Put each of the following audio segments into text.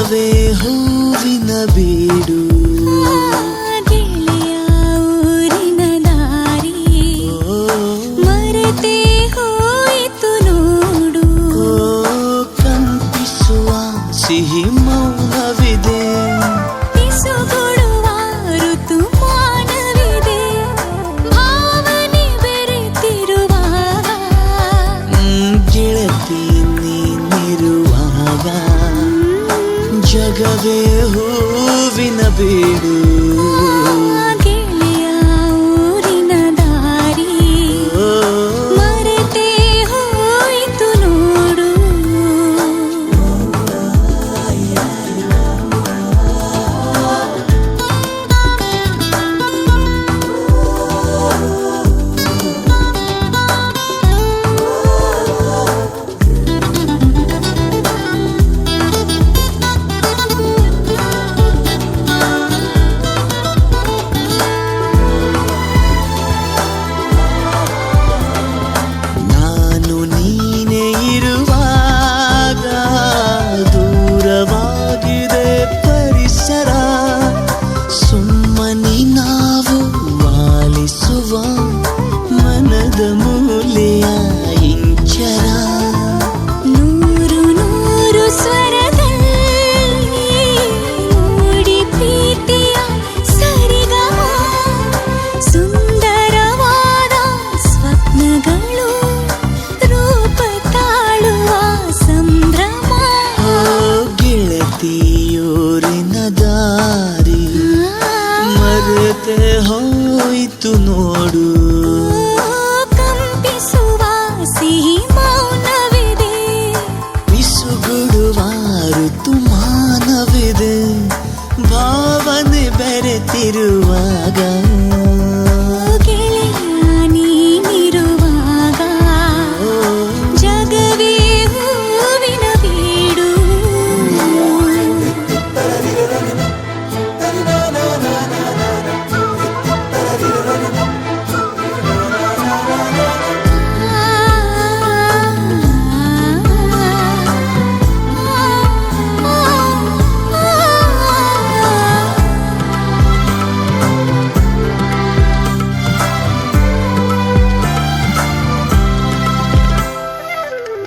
ಜಗವೇ ಹೂವಿನ ಬೀಡು ಗೆಳೆಯ ಊರಿನ ದಾರಿ ಮರೆತೇ ಹೋಯಿತು ನೋಡು. ಕಂಪಿಸುವ ಸಿಹಿ ಮೌನವಿದೆ, ಪಿಸುಗೊಡುವ ಋತುಮಾನವಿದೆ, ಭಾವನೆ ಬೆರೆತಿರುವಾಗ ಗೆಳತಿ ನೀನಿರುವಾಗ ಜಗವೇ ಹೂವಿನ ಬೀಡು. ಗೆಳೆಯ ಊರಿನ ದಾರಿ ಮರೆತೇ ಹೋಯಿತು ನೋಡು. ನಾನು ನೀನೇ ಇರುವಾಗ ದೂರವಾಗಿದೆ ಪರಿಸರ, ಸುಮ್ಮನೆ ನಾವು ವಾಲಿಸುವ ಮನದ ಮೂಲೆಯ ಇಂಚರ. ನೂರು ನೂರು ಸ್ವರದಲ್ಲಿ ಮೂಡಿ ಪ್ರೀತಿಯ ಸರಿಗಮ, ಸುಂದರವಾದ ಸ್ವಪ್ನಗಳು ರೂಪ ತಾಳುವ ಸಂಭ್ರಮ. ಗೆಳತಿಯೂರಿನ ದಾರಿ ಮರೆತೆ ಹೋಯಿತು ನೋಡು. ಕಂಪಿಸುವ ಸಿಹಿ ಮೌನವಿದೆ, ಪಿಸುಗುಡುವ ಋತುಮಾನವಿದೆ, ಭಾವನೆ ಬೆರೆತಿರುವಾಗ ಗೆಳೆಯ ನೀನಿರುವಾಗ ಜಗವೇ ಹೂವಿನ ಬೀಡು.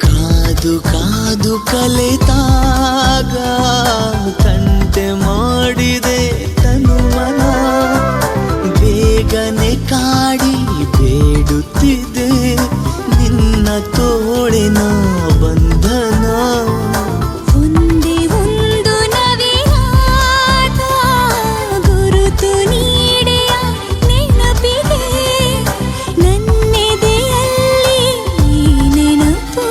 ಕಾದು ಕಾದು ಕಲಿತಾಗ ತಂಟೆ ಮಾಡಿದೆ ತನುಮನ, ಬೇಗನೆ ಕಾಡಿ ಬೇಡುತ್ತಿದೆ ನಿನ್ನ ತೋಳಿನ ಬಂಧನ. ಒಂದೇ ಒಂದು ನವಿರಾದ ಗುರುತು ನೀಡೆಯ ನೆನಪಿಗೆ, ನನ್ನೆದೆಯಲ್ಲಿ ನೆನಪು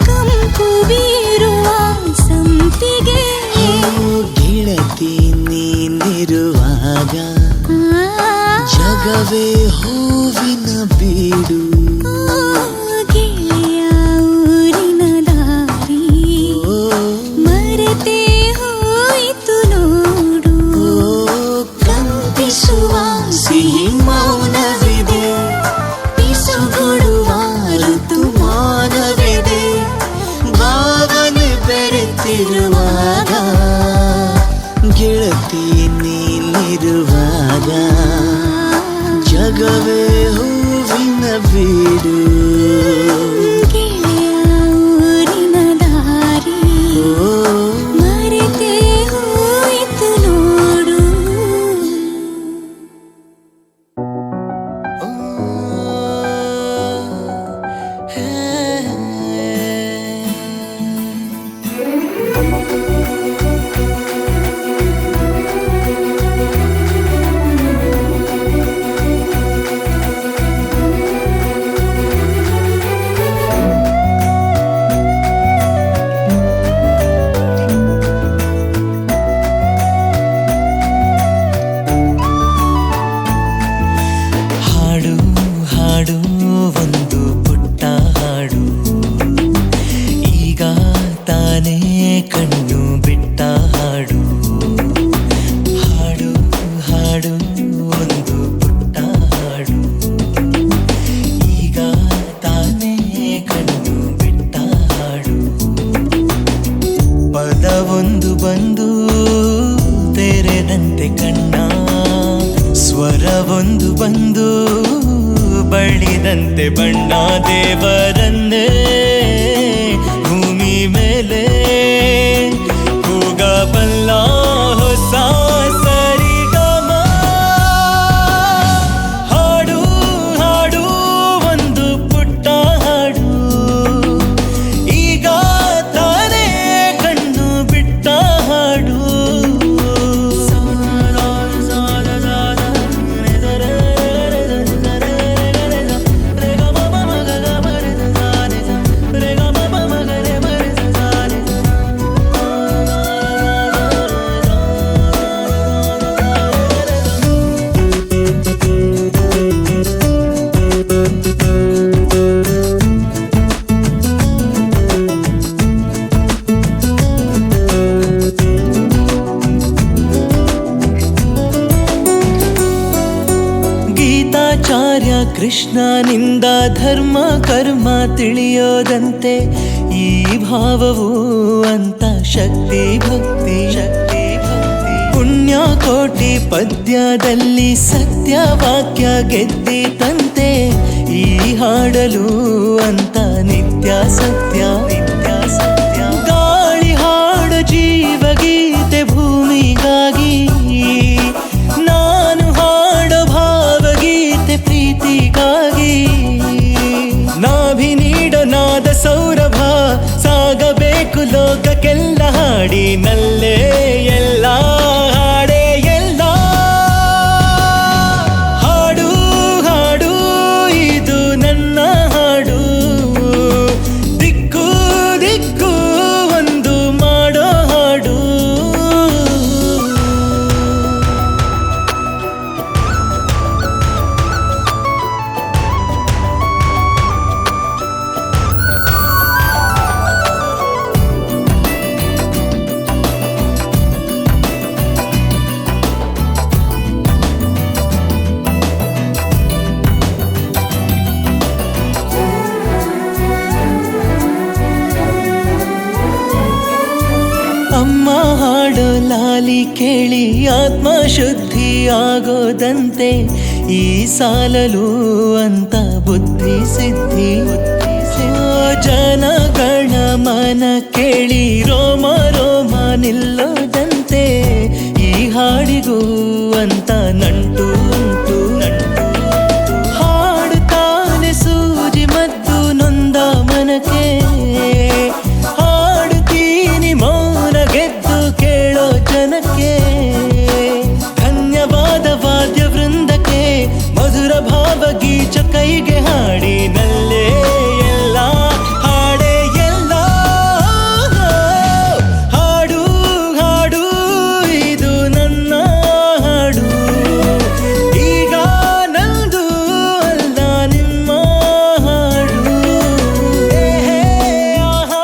ಕಂಪು ಬೀರುವ ಸಂಪಿಗೆ. ಗೆಳತಿ ನೀನಿರುವಾಗ ಜಗವೇ ಹೂವಿನ ಬೀಡು. ಗೆಳೆಯ ಊರಿನ ದಾರಿ ಮರೆತೇ ಹೋಯಿತು ನೋಡು. ಕಂಪಿಸುವ ಸಿಹಿ ಮೌನವಿದೆ, ಪಿಸುಗುಡುವ ಋತುಮಾನವಿದೆ, ಭಾವನೆ ಬೆರೆತಿರುವಾಗ ಗೆಳತಿ ನೀನಿರುವಾಗ ಜಗವೇ ಹೂವಿನ ಬೀಡು. ಬಳಿದಂತೆ ಬಣ್ಣ ದೇವರನ್ನೇ ಭೂಮಿ ಮೇಲೆ ಕೂಗಬಲ್ಲ ಹೊಸ ಸರಿಗಮ. ಹಾಡು ಹಾಡು ಒಂದು ಪುಟ್ಟ ಹಾಡು, ಈಗ ತಾನೇ ಕಣ್ಣು ಬಿಟ್ಟ ಹಾಡು. ಗೀತಾಚಾರ್ಯ ಕೃಷ್ಣನಿಂದ ಧರ್ಮ ಕರ್ಮ ತಿಳಿಯೋದಂತೆ ಈ ಭಾವವು ಅಂತ ಶಕ್ತಿ ಭಕ್ತಿ ಪುಣ್ಯ ಕೋಟಿ ಪದ್ಯದಲ್ಲಿ ಸತ್ಯ ವಾಕ್ಯ ಗೆದ್ದಿತಂತೆ ಈ ಹಾಡಲು ಅಂತ ನಿತ್ಯ ಸತ್ಯ. ಗಾಳಿ ಹಾಡು ಜೀವಗೀತೆ ಭೂಮಿಗಾಗಿ, ನಾನು ಹಾಡೋ ಭಾವಗೀತೆ ಪ್ರೀತಿಗಾಗಿ. ನಾಭಿ ನೀಡೋ ನಾದ ಸೌರಭ ಸಾಗಬೇಕು ಲೋಕಕ್ಕೆಲ್ಲ ಹಾಡಿನಲ್ಲೇ ಎಲ್ಲ ಹಾಡೇ ಎಲ್ಲ. ಹಾಡು ಹಾಡು ಇದು ನನ್ನ ಹಾಡು, ದಿಕ್ಕು ದಿಕ್ಕು ಒಂದು ಮಾಡೋ ಹಾಡು. ಅಮ್ಮ ಹಾಡೋ ಲಾಲಿ ಕೇಳಿ ಆತ್ಮ ಶುದ್ಧಿ ಆಗೋದಂತೆ ಈ ಸಾಲಲು ಅಂತ ಬುದ್ಧಿ ಸಿದ್ಧಿ. ಜನಗಣ ಮನ ಕೇಳಿ ರೋಮ ರೋಮ ನಿಲ್ಲೋದಂತೆ ಈ ಹಾಡಿಗೂ ಅಂತ ನಂಟು ಉಂಟು. ಹಾಡುತ್ತಾನೆ ಸೂಜಿ ಮದ್ದು ನೊಂದ ಮನಕ್ಕೆ, ಹಾಡುತ್ತೀನಿ ಮೌನ ಗೆದ್ದು ಕೇಳೋ ಜನಕ್ಕೆ. ಧನ್ಯವಾದ ವಾದ್ಯ ವೃಂದಕ್ಕೆ, ಮಧುರ ಭಾವಗೀಚ ಕೈಗೆ ಹಾಡಿನಲ್ಲೇ ಎಲ್ಲ ಹಾಡೇ ಎಲ್ಲ. ಹಾಡು ಹಾಡು ಇದು ನನ್ನ ಹಾಡು, ಈಗ ನಂದು ಅಲ್ಲ ನಿಮ್ಮ ಹಾಡು. ಹೇ ಆಹಾ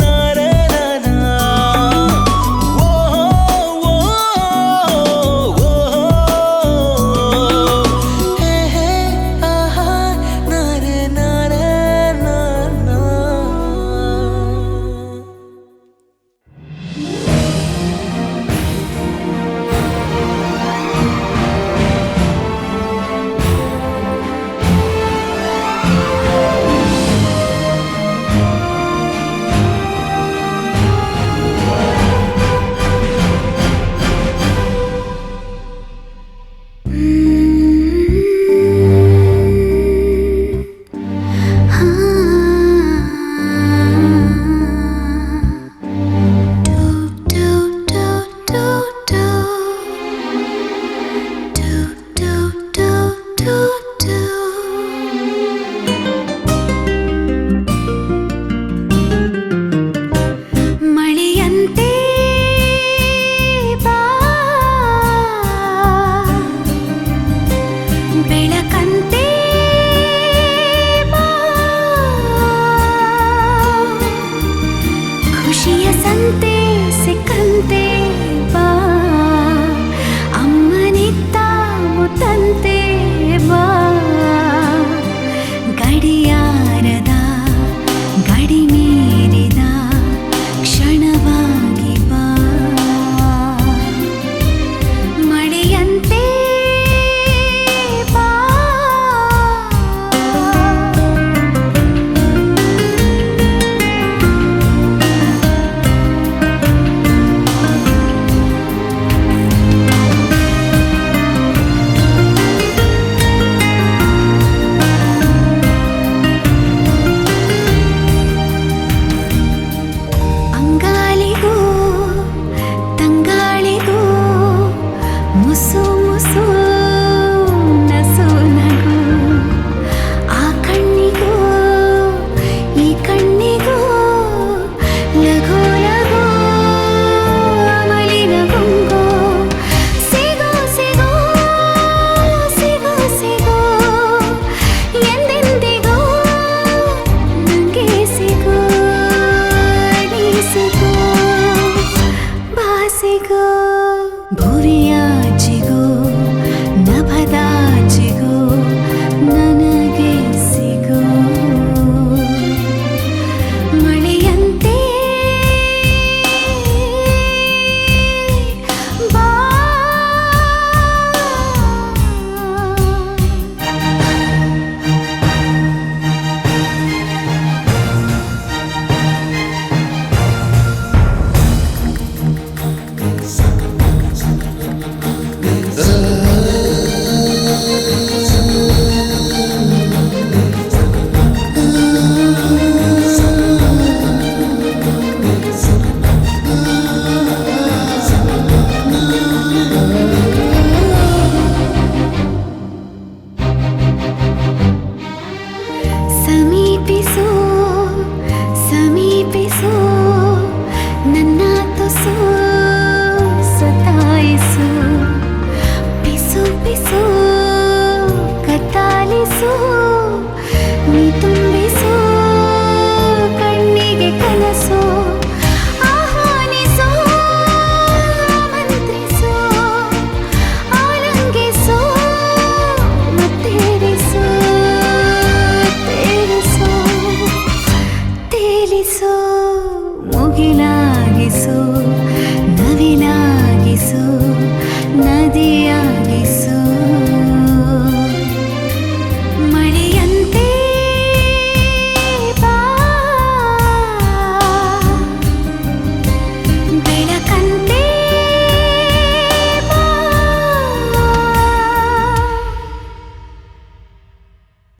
ನಾರೇ ನಾನಾ, ಓ ಹೇ ಹೇ ಆಹಾ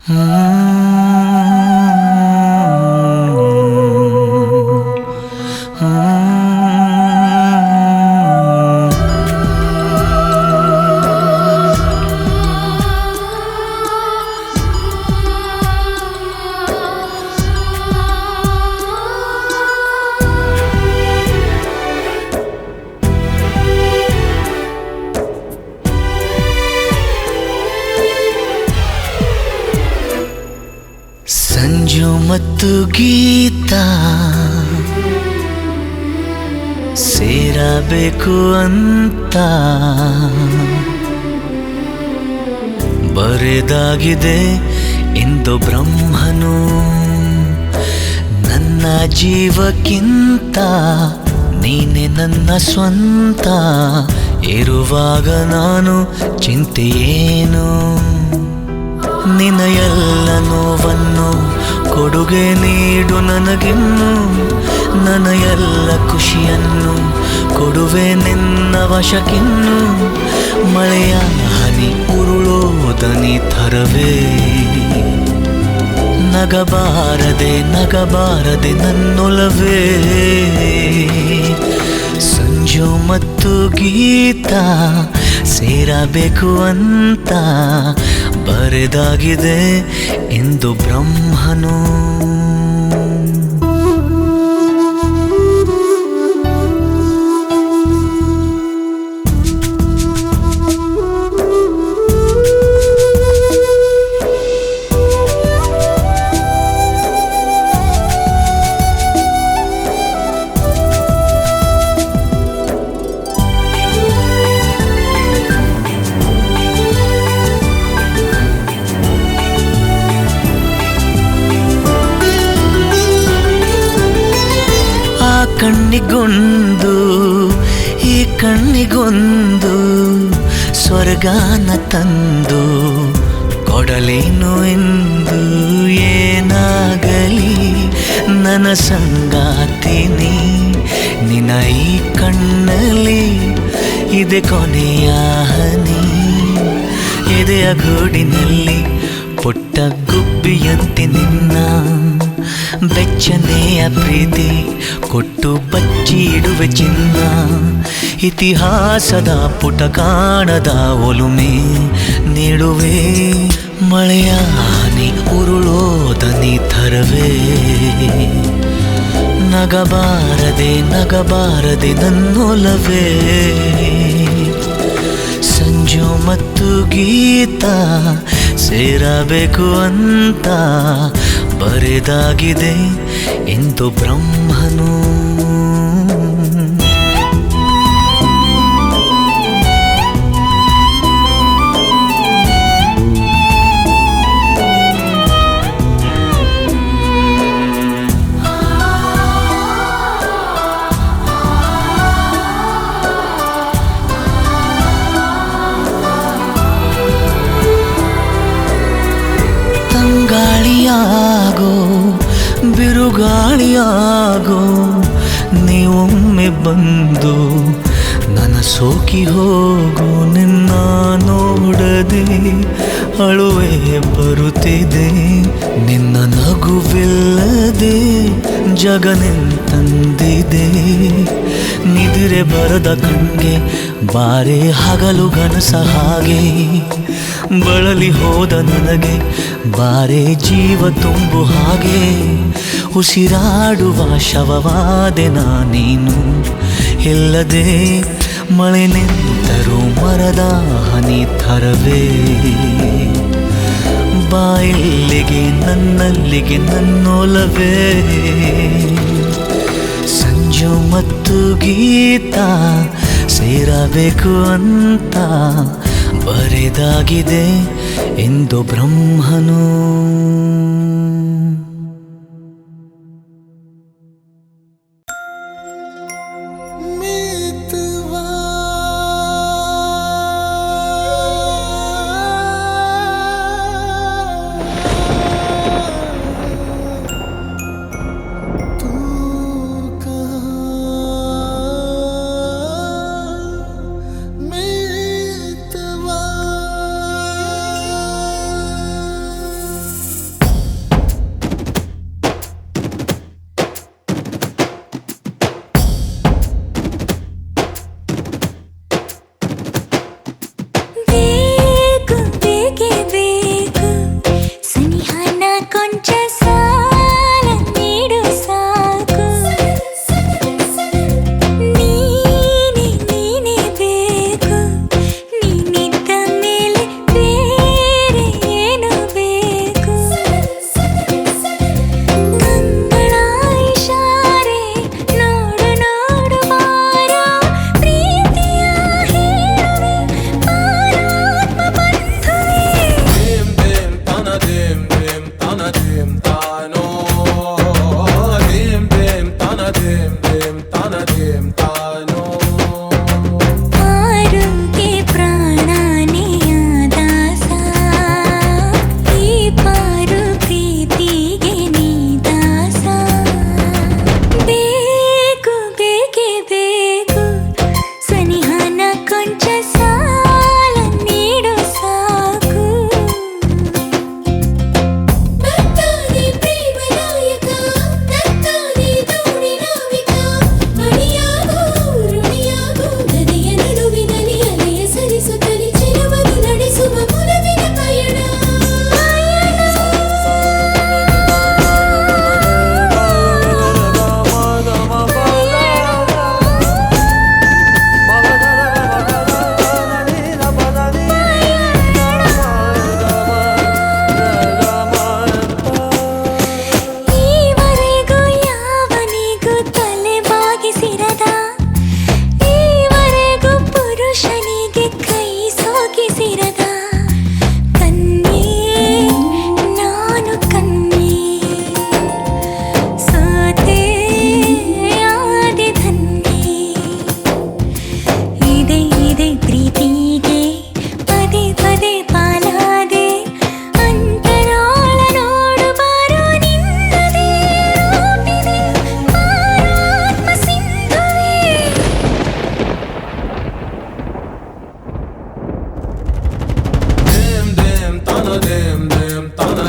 ಸಂಜು ಮತ್ತು ಗೀತಾ ಸೇರಬೇಕು ಅಂತ ಬರೆದಾಗಿದೆ ಇಂದು ಬ್ರಹ್ಮನು. ನನ್ನ ಜೀವಕ್ಕಿಂತ ನೀನೆ ನನ್ನ ಸ್ವಂತ ಇರುವಾಗ ನಾನು ಚಿಂತೆಯೇನು. ನಿನ್ನ ಎಲ್ಲ ನೋವನ್ನು ಕೊಡುಗೆ ನೀಡು ನನಗಿನ್ನು. ನನ್ನ ಎಲ್ಲ ಖುಷಿಯನ್ನು ಕೊಡುವೆ ನಿನ್ನ ವಶಕ್ಕಿನ್ನು. ಮಳೆಯ ಹನಿ ಉರುಳೋದನಿ ಥರವೇ ನಗಬಾರದೆ ನಗಬಾರದೆ ನನ್ನೊಲವೇ. ಸಂಜು ಮತ್ತು ಗೀತಾ ಸೇರಬೇಕು ಅಂತ ಬರೆದಾಗಿದೆ ಇಂದು ಬ್ರಹ್ಮನು. ಕಣ್ಣಿಗೊಂದು ಈ ಕಣ್ಣಿಗೊಂದು ಸ್ವರ್ಗಾನ ತಂದು ಕೊಡಲೇನು ಎಂದು. ಏನಾಗಲಿ ನನ್ನ ಸಂಗಾತಿನಿ ನಿನ್ನ ಈ ಕಣ್ಣಲ್ಲಿ ಇದೆ ಕೊನೆಯ ಹನಿ. ಎದೆಯ ಗೂಡಿನಲ್ಲಿ ಪುಟ್ಟ ಗುಬ್ಬಿಯಂತೆ ನಿನ್ನ ಬೆಚ್ಚನೆಯ ಪ್ರೀತಿ ಕೊಟ್ಟು ಬಚ್ಚಿ ಇಡುವೆ ಚಿನ್ನ. ಇತಿಹಾಸದ ಪುಟ ಕಾಣದ ಒಲುಮೆ ನೀಡುವೆ. ಮಳೆಯ ಹನಿ ಉರುಳೋದನಿ ಥರವೇ ನಗಬಾರದೆ ನಗಬಾರದೆ ನನ್ನೊಲವೇ. ಸಂಜು ಮತ್ತು ಗೀತಾ ಸೇರಬೇಕು ಅಂತ ಬರೆದಾಗಿದೆ ಇಂದು ಬ್ರಹ್ಮನು. ತಂಗಾಳಿಯಾಗೋ ಬಿರುಗಾಳಿಯಾಗೋ ನೀವೊಮ್ಮೆ ಬಂದು ನನ್ನ ಸೋಕಿ ಹೋಗು. ನಿನ್ನ ನೋಡದೆ ಅಳುವೆ ಬರುತ್ತಿದೆ. ನಿನ್ನ ನಗುವಿಲ್ಲದೆ ಜಗನೆಂತಂದಿದೆ. ನಿದ್ರೆ ಬರದ ಕಣ್ಗೆ ಬಾರೆ ಹಗಲು ಗನಸ ಹಾಗೆ. ಬಳಲಿ ಹೋದ ನನಗೆ ಬಾರೆ ಜೀವ ತುಂಬು ಹಾಗೆ. ಉಸಿರಾಡುವ ಶವವಾದೆ ನಾನೇನು ಇಲ್ಲದೆ. ಮಳೆ ನಿಂತರೂ ಮರದ ಹನಿ ಥರವೇ ಬಾಯಿಲ್ಲಿಗೆ ನನ್ನಲ್ಲಿಗೆ ನನ್ನೊಲವೇ. ಸಂಜು ಮತ್ತು ಗೀತಾ ಸೇರಬೇಕು ಅಂತ ಬರೆದಾಗಿದೆ ಇಂದು ಬ್ರಹ್ಮನು.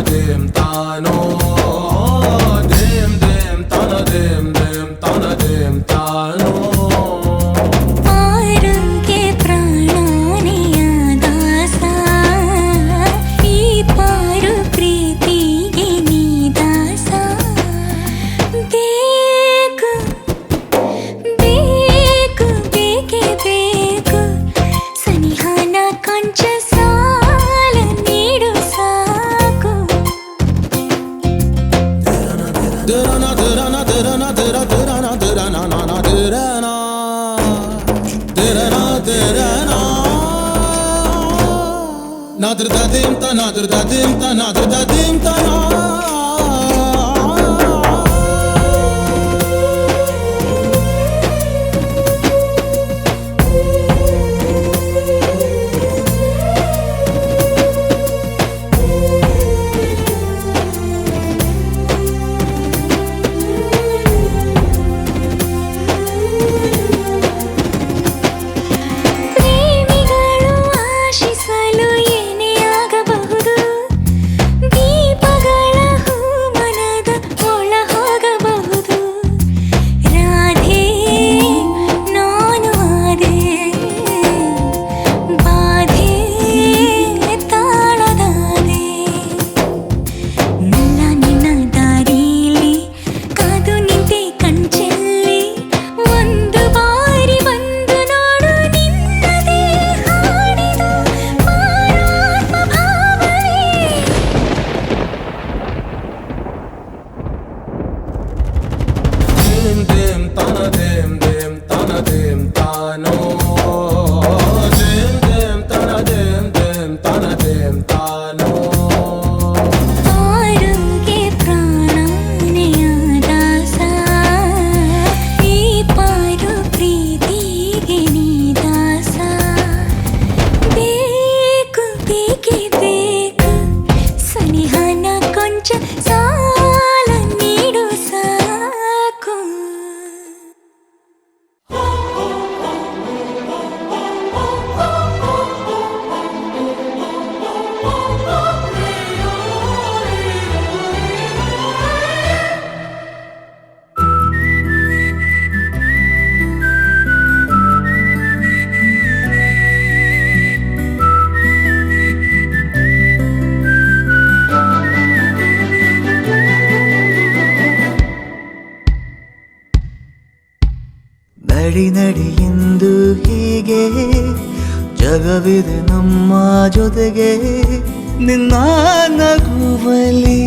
dim tano dim dim tana dim tano ಆರುಗೆ ಪ್ರಾಣನೆಯ ದಾಸ ಈ ಪಾರು ಪ್ರೀತಿಗೆ ನೀ ದಾಸ ಬೇಕು ಬೇಕು ಬೇಕೇ ಬೇಕು ಸನಿಹಾನ ಕೊಂಚ ಸಾಲ ನೀಡು ಸಾಕು dirana dirana dirana dirana dirana dirana na dirana dirana dirana nadir dadim ta nadir dadim ta nadir dadim ta ಪ್ರೇಮಿಗಳು ಆಶಿಸಲು ಏನೇ ಆಗಬಹುದು ದೀಪಗಳ ಹೂಮನದ ಒಳ ಹೋಗಬಹುದು ರಾಧೆ ನಾನು ಆದೆ ಬಾಧೆ ತಾಳದಾದೆ ನನ್ನ ನಿನ್ನ ದಾರಿಲಿ ಕಾದು ನಿಂತೆ ಕಣ್ಚೆಲ್ಲಿ ಒಂದು ಬಾರಿ ಬಂದು ನೋಡು ನಿನ್ನದೇ ಹಾಡಿದ ಪರಾತ್ಮ ಭಾವನೆ dim dim tana dim tano dim dim tana dim tano ಆರುಗೆ ಪ್ರಾಣನೆಯ ದಾಸ ಈ ಪಾರು ಪ್ರೀತಿಗೆ ನೀ ದಾಸ ಬೇಕು ಬೇಕೇ ಬೇಕು ಸನಿಹಾನ ಕೊಂಚ ಸಾಲ ನೀಡು ಸಾಕು ನಡಿ ನಡಿ ಎಂದು ಹೀಗೆ ಜಗವಿದೆ ನಮ್ಮ ಜೊತೆಗೆ ನಿನ್ನ ನಗುವಲಿ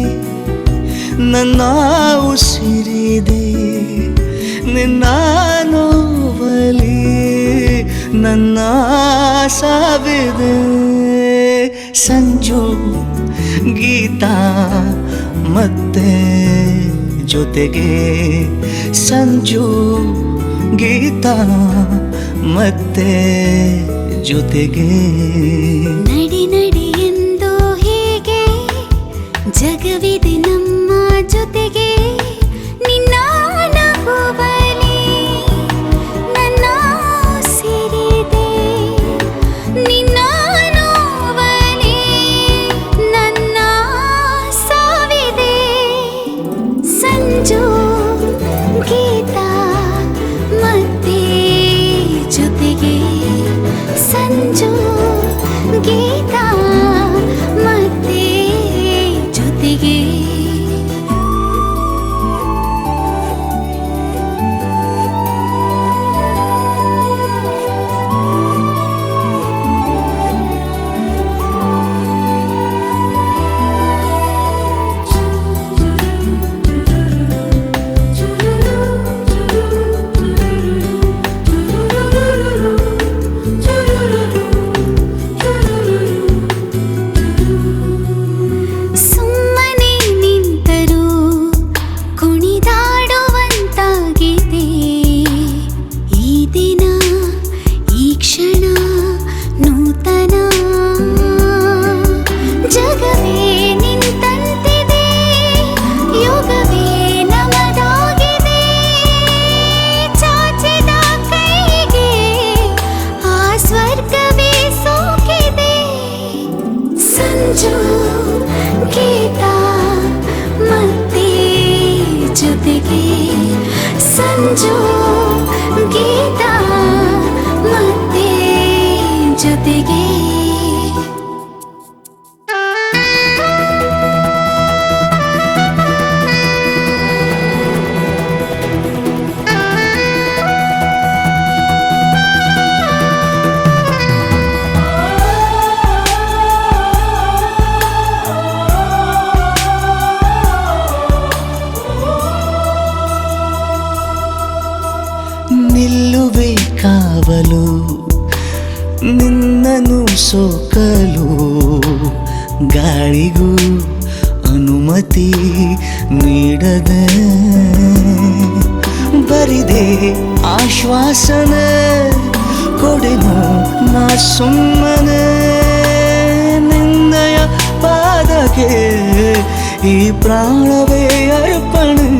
ನನ್ನ ಉಸಿರಿದೆ ನಿನ್ನ ನೋವಲಿ ನನ್ನ ಸಾವಿದೆ ಸಂಜು ಗೀತಾ ಮತ್ತೆ ಜೊತೆಗೆ ಸಂಜು ಗೀತಾ ಮತ್ತೆ ಜೊತೆಗೆ ನಡಿ ನಡಿ ಎಂದು ಹೀಗೆ ಜಗವಿದೆ ನಮ್ಮ ಜೊತೆಗೆ ನಿನ್ನ ನಗುವಲಿ ನನ್ನ ಉಸಿರಿದೆ ನಿನ್ನ ನೋವಲಿ ನನ್ನ ಸಾವಿದೆ ಸಂಜು ಗೀತಾ ಮತ್ತೆ ಜೊತೆಗೆ ಸಂಜು ಗೀತಾ ಮತ್ತೆ ಜೊತೆಗೆ ಒಲವಲು ನಿನ್ನನು ಸೋಕಲು ಗಾಳಿಗೂ ಅನುಮತಿ ನೀಡದೆ ಬರಿದೆ ಆಶ್ವಾಸನೆ ಕೊಡೆನು ನಾ ಸುಮ್ಮನೆ ನಿನ್ನಯ ಪಾದಕ್ಕೆ ಈ ಪ್ರಾಣವೇ ಅರ್ಪಣೆ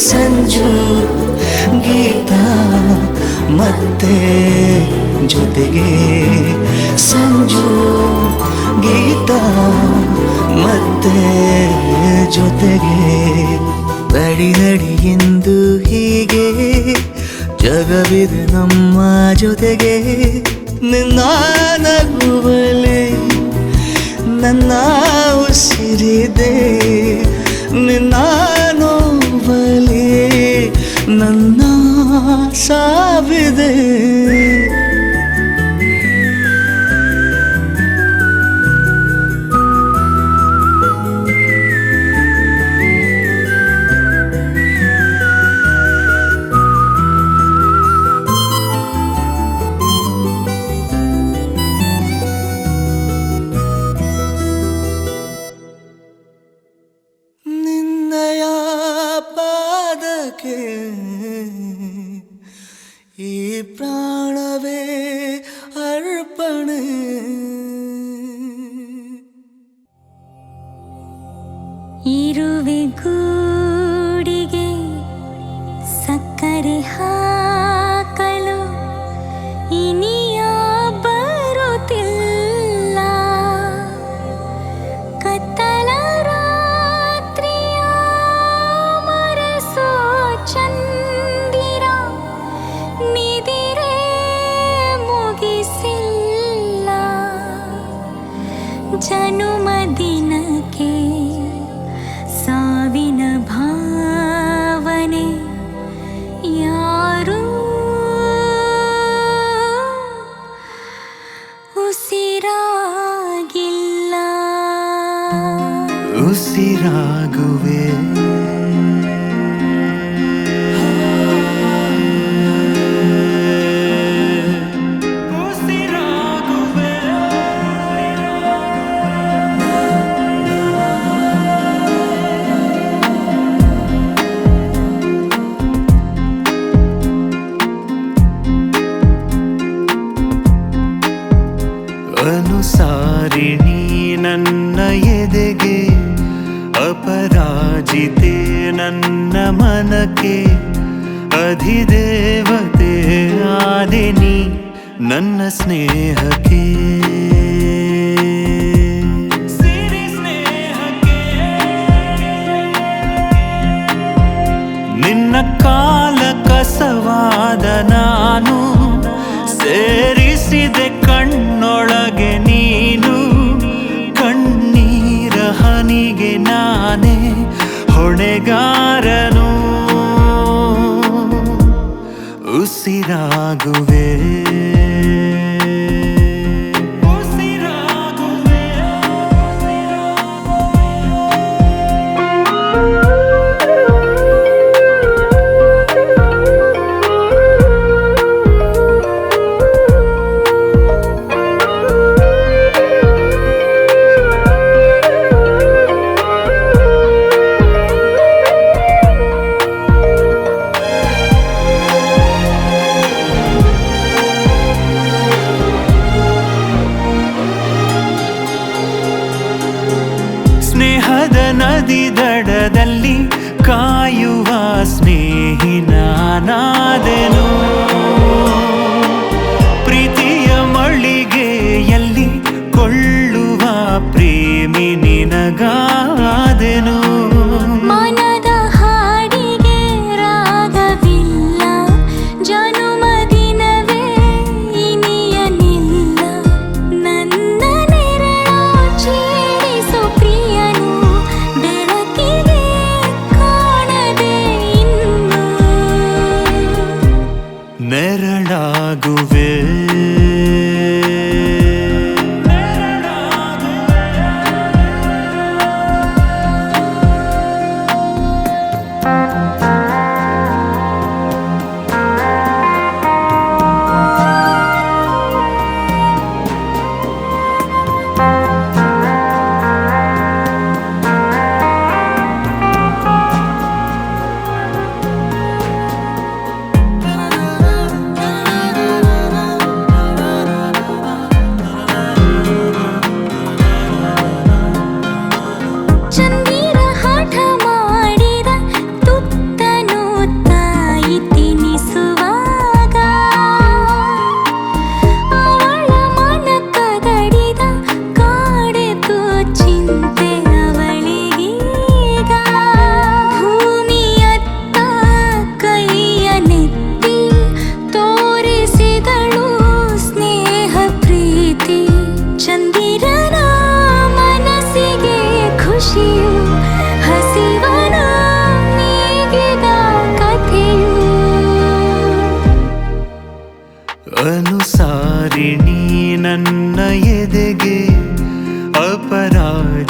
ಸಂಜು ಗೀತ ಮತ್ತೆ ಜೊತೆಗೆ ಸಂಜು ಗೀತ ಮತ್ತೆ ಜೊತೆಗೆ ನಡಿ ನಡಿ ಎಂದು ಹೀಗೆ ಜಗವಿದೆ ನಮ್ಮ ಜೊತೆಗೆ ನಿನ್ನ ನಗುವಲೆ ನನ್ನ ಉಸಿರಿದೆ ನಿನ್ನ ನೋವಲೆ ನನ್ನ ಸಾವಿದೆ ನಿನ್ನಯ ಪಾದಕ್ಕೆ ಈ ಪ್ರಾಣವೇ ಅರ್ಪಣೆ ಇರುವೆ ಗೂಡಿಗೆ ಸಕ್ಕರೆ ಹಾಕಲು ಇನಿಯ ಬರುತ್ತಿಲ್ಲ ಕತ್ತಲ ರಾತ್ರಿಯ ಮರೆಸೋ ಚಂದಿರ ನಿದಿರೆ ಮುಗಿಸಿಲ್ಲ ಜನುಮ ದಿನಕ್ಕೆ ಸಾವಿನ ಭಾವನೆ ಯಾರು ಉಸಿರಾಗಿಲ್ಲ ಉಸಿರಾಗುವೆ ಅನುಸಾರಿಣಿ ನನ್ನ ಎದೆಗೆ ಅಪರಾಜಿತೆ ನನ್ನ ಮನಕ್ಕೆ ಅಧಿದೇವತೆ ಆದಿನಿ ನನ್ನ ಸ್ನೇಹಕ್ಕೆ ನಿನ್ನ ಕಾಲ ಕಸವಾದ ನಾನು ಸೇರಿಸಿದೆ ಕಣ್ಣೊಳಗೆ ನೀನು ಕಣ್ಣೀರ ಹನಿಗೆ ನಾನೇ ಹೊಣೆಗಾರನು ಉಸಿರಾಗುವೆ ಸ್ನೇಹದ ನದಿ ದಡದಲ್ಲಿ ಕಾಯುವ ಸ್ನೇಹಿ ನಾನಾದೆನು ಪ್ರೀತಿಯ ಮಳಿಗೆಯಲ್ಲಿ ಕೊಳ್ಳುವ ಪ್ರೇಮಿ ನಿನಗಾದೆನು ಮನದ ಹಾಡಿಗೆ ರಾಗವಿಲ್ಲ ಜನುಮ ದಿನವೇ ಇನಿಯನಿಲ್ಲ ನನ್ನ ನೆರಳ ಚೀರಿಸು ಪ್ರಿಯನು ಬೆಳಕಿಗೆ ಕಾಣದೆ ಇನ್ನು ನೆರಳಾಗುವೆ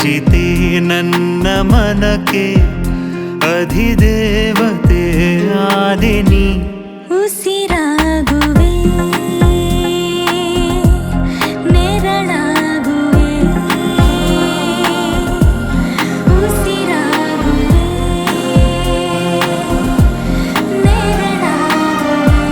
ರಚಿತೆ ನನ್ನ ಮನಕ್ಕೆ ಅಧಿದೇವತೆ ಆದಿನಿ. ಉಸಿರಾಗುವೆ ನೆರಳಾಗುವೆ ಉಸಿರಾಗುವೆ ನೆರಳಾಗುವೆ.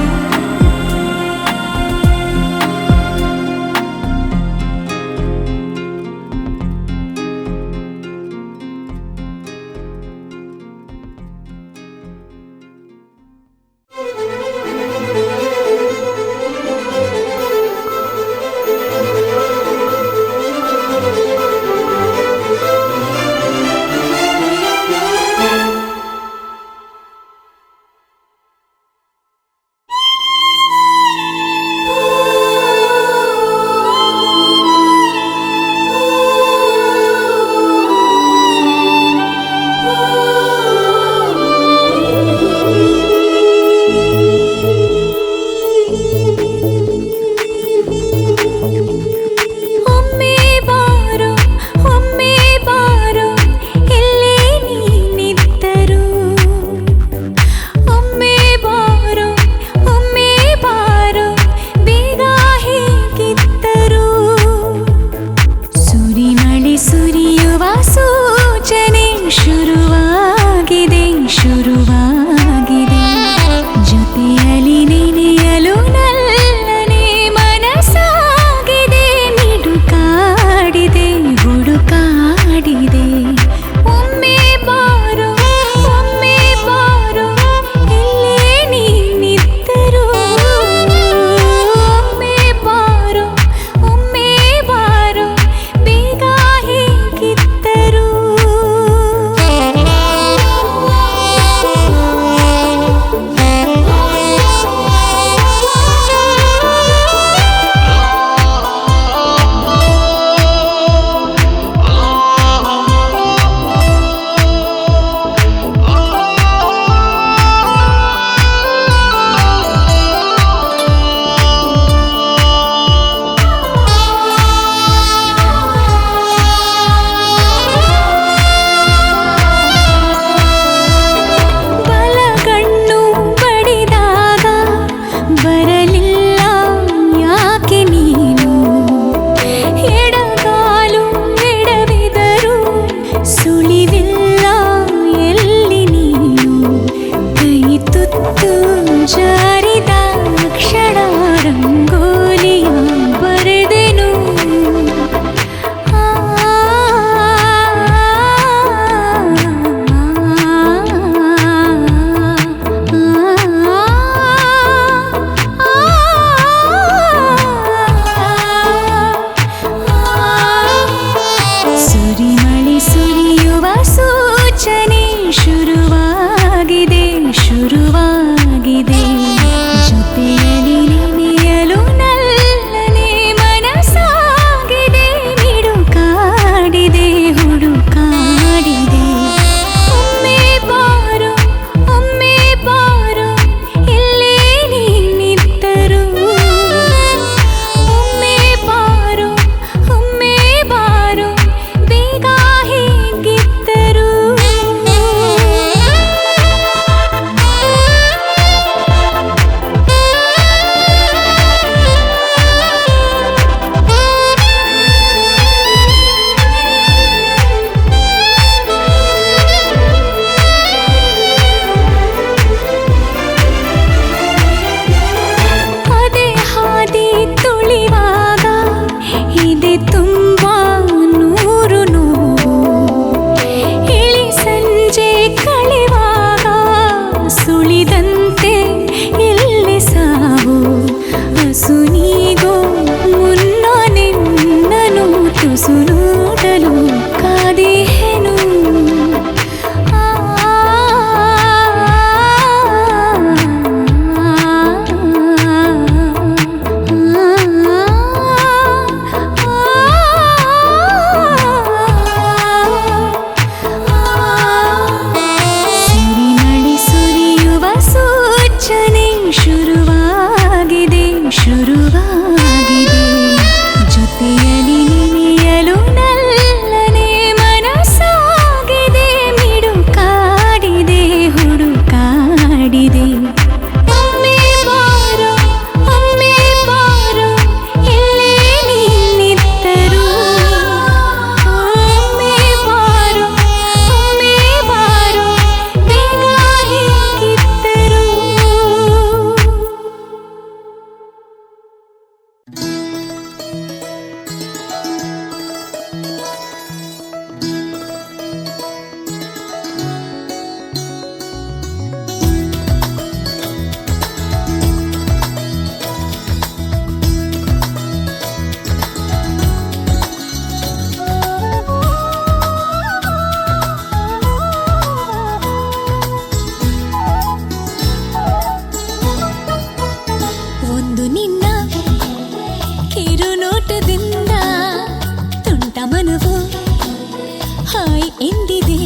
ಹಾಯ್ ಎಂದಿದೆ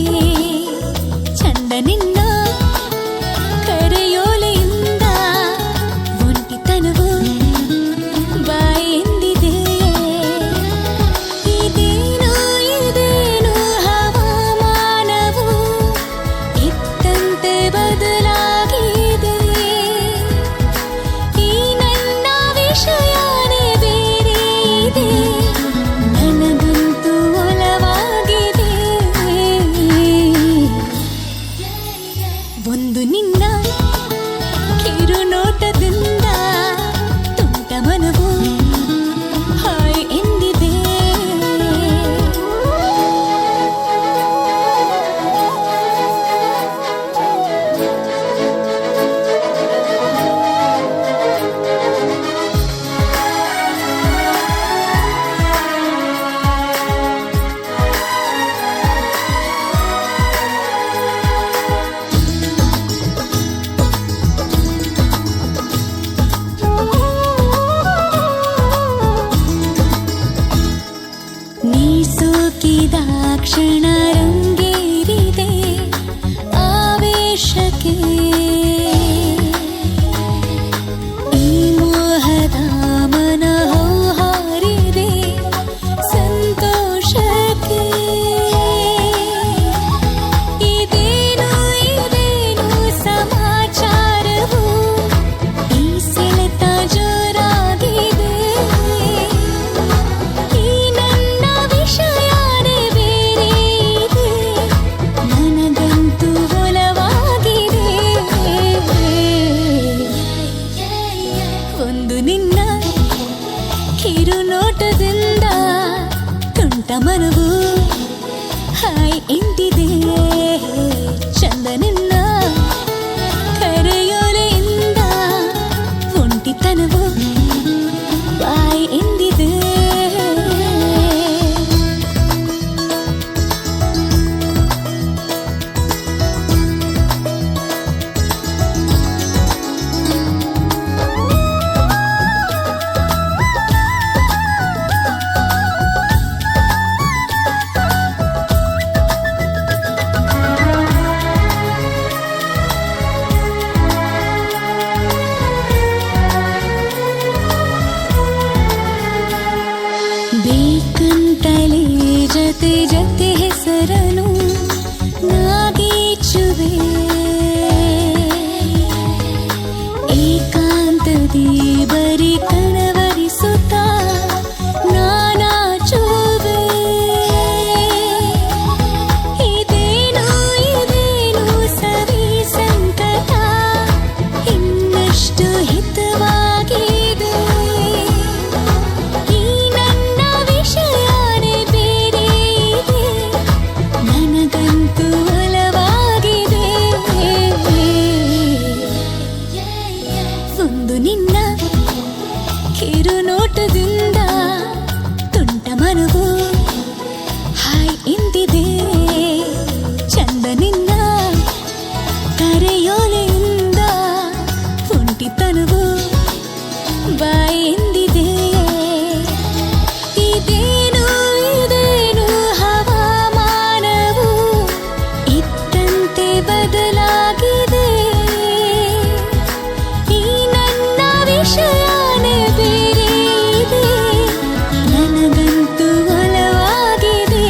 ಚಂದ ನಿನ್ನ ಕರೆಯೋಲೆಯಿಂದ ಒಂಟಿತನವು ಬಾಯ್ ಎಂದಿದೆ ಇದೇನು ಇದೇನು ಹವಾಮಾನವು ಇತ್ತಂತೆ ಬದಲಾಗಿದೆ ಈ ನನ್ನ ವಿಷಯನೇ ಬೇರೆ ಇದೆ ನನಗಂತೂ ಒಲವಾಗಿದೆ ಒಂದು ನಿನ್ನ ಕಿರು ನೋಟದಿಂದ ತುಂಟ ಮನವು ಹಾಯ್ ಎಂದಿದೆ ನೀ ಸೋಕಿದಾಕ್ಷಣ ರಂಗೇರಿದೆ ಆವೇಶಕ್ಕೆ ಈ ಮೋಹದ ಮನ ಹೌಹಾರಿದೆ ಸಂತೋಷಕ್ಕೆ ಇದೇನು ಇದೇನು ಸಮಾಚಾರವು ಈ ಸೆಳೆತ ಜೋರಾಗಿದೆ ಈ ನನ್ನ ವಿಷಯನೇ ಬೇರೆ ಇದೆ ನನಗಂತೂ ಒಲವಾಗಿದೆ ಒಂದು ನಿನ್ನ ಕಿರು ನೋಟದಿಂದ ತುಂಟ ಮನವು ಹಾಯ್ ಎಂದಿದೆ ಚಂದ ನಿನ್ನ ಕರೆಯೋಲೆಯಿಂದ ಒಂಟಿತನವು ಬಾಯ್ ಎಂದಿದೆ ಬೇಕಂತಲೇ ಜತೆ ಜತೆ ಹೆಸರನು ನಾಗೀಚುವೆ ಏಕಾಂತದಿ ಬರಿ ಕಣವರಿಸುತ್ತ ನಾನಾಚುವೆ ಇದೇನು ಇದೇನು ಸವಿ ಸಂಕಟ ಇನ್ನಷ್ಟು ಹಿತವಾಗಿದೆ ಈ ನನ್ನ ವಿಷಯನೇ ಬೇರೆ ಇದೆ ನನಗಂತೂ ಒಲವಾಗಿದೆ ಒಂದು ನಿನ್ನ ಕಿರು ನೋಟದಿಂದ ತುಂಟ ಮನವು ಹಾಯ್ ಎಂದಿದೆ ಚಂದ ನಿನ್ನ ಕರೆಯೋಲೆಯಿಂದ ಒಂಟಿತನವು ಬಾಯ್ ಎಂದಿದೆ ಇದೇನು ಇದೇನು ಹವಾಮಾನವು ಇತ್ತಂತೆ ಬದಲಾಗಿದೆ ಈ ನನ್ನ ವಿಷಯನೇ ಬೇರೆ ಇದೆ ನನಗಂತೂ ಒಲವಾಗಿದೆ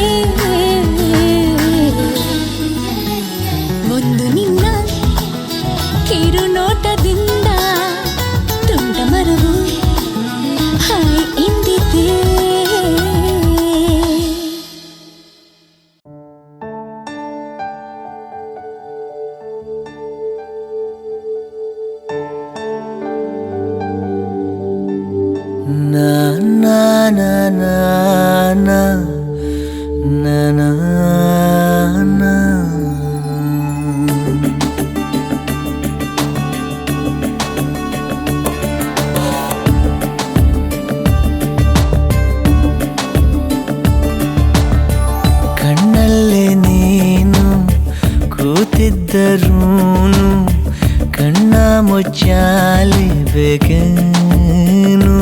ಒಂದು ನಿನ್ನ ಕಿರು ನೋಟದಿಂದ ತುಂಟ ಮರವು ಹಾಯ್ ಎಂದಿದೆ na na na na na na na na ಕಣ್ಣಲ್ಲೇ ನೀನು ಕೂತಿದ್ದರೂನು ಕಣ್ಣ ಮುಚ್ಚಾಲಿ ಬೇಕೇನು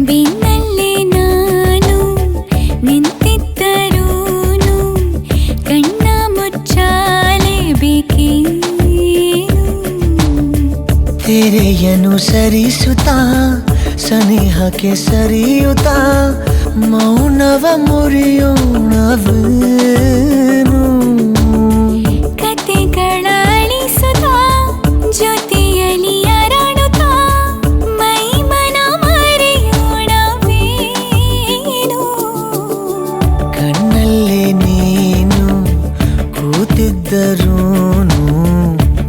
ಬೆನ್ನಲ್ಲೇ ನಾನು ನಿಂತಿದ್ದರೂನು ತೆರೆಯನು ಸರಿಸುತ್ತಾ ಸನಿಹಕ್ಕೆ ಸರಿಯುತ್ತಾ ಮೌನವ ಮುರಿಯೋಣವೇನು ಕತೆಗಳ ಅಳಿಸುತ್ತಾ ಜೊತೆಯಲ್ಲಿ ಅರಳುತ್ತಾ ಮೈ ಮನ ಮರೆಯೋಣವೇನು ಕಣ್ಣಲ್ಲೇ ನೀನು ಕೂತಿದ್ದರೂನು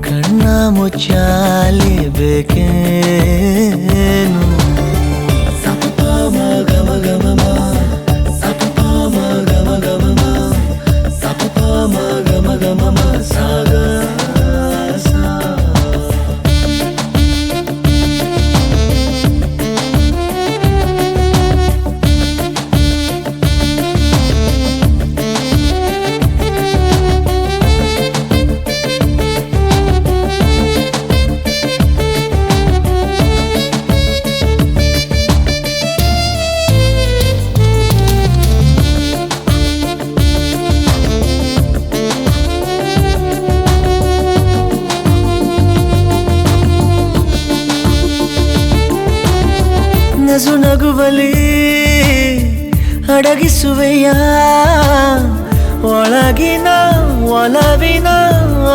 ಕಣ್ಣ ಮುಚ್ಚಾಲಿ ಬೇಕೇನು ನಸು ನಗುವಲಿ ಅಡಗಿಸುವೆಯ ಒಳಗಿನ ಒಲವಿನ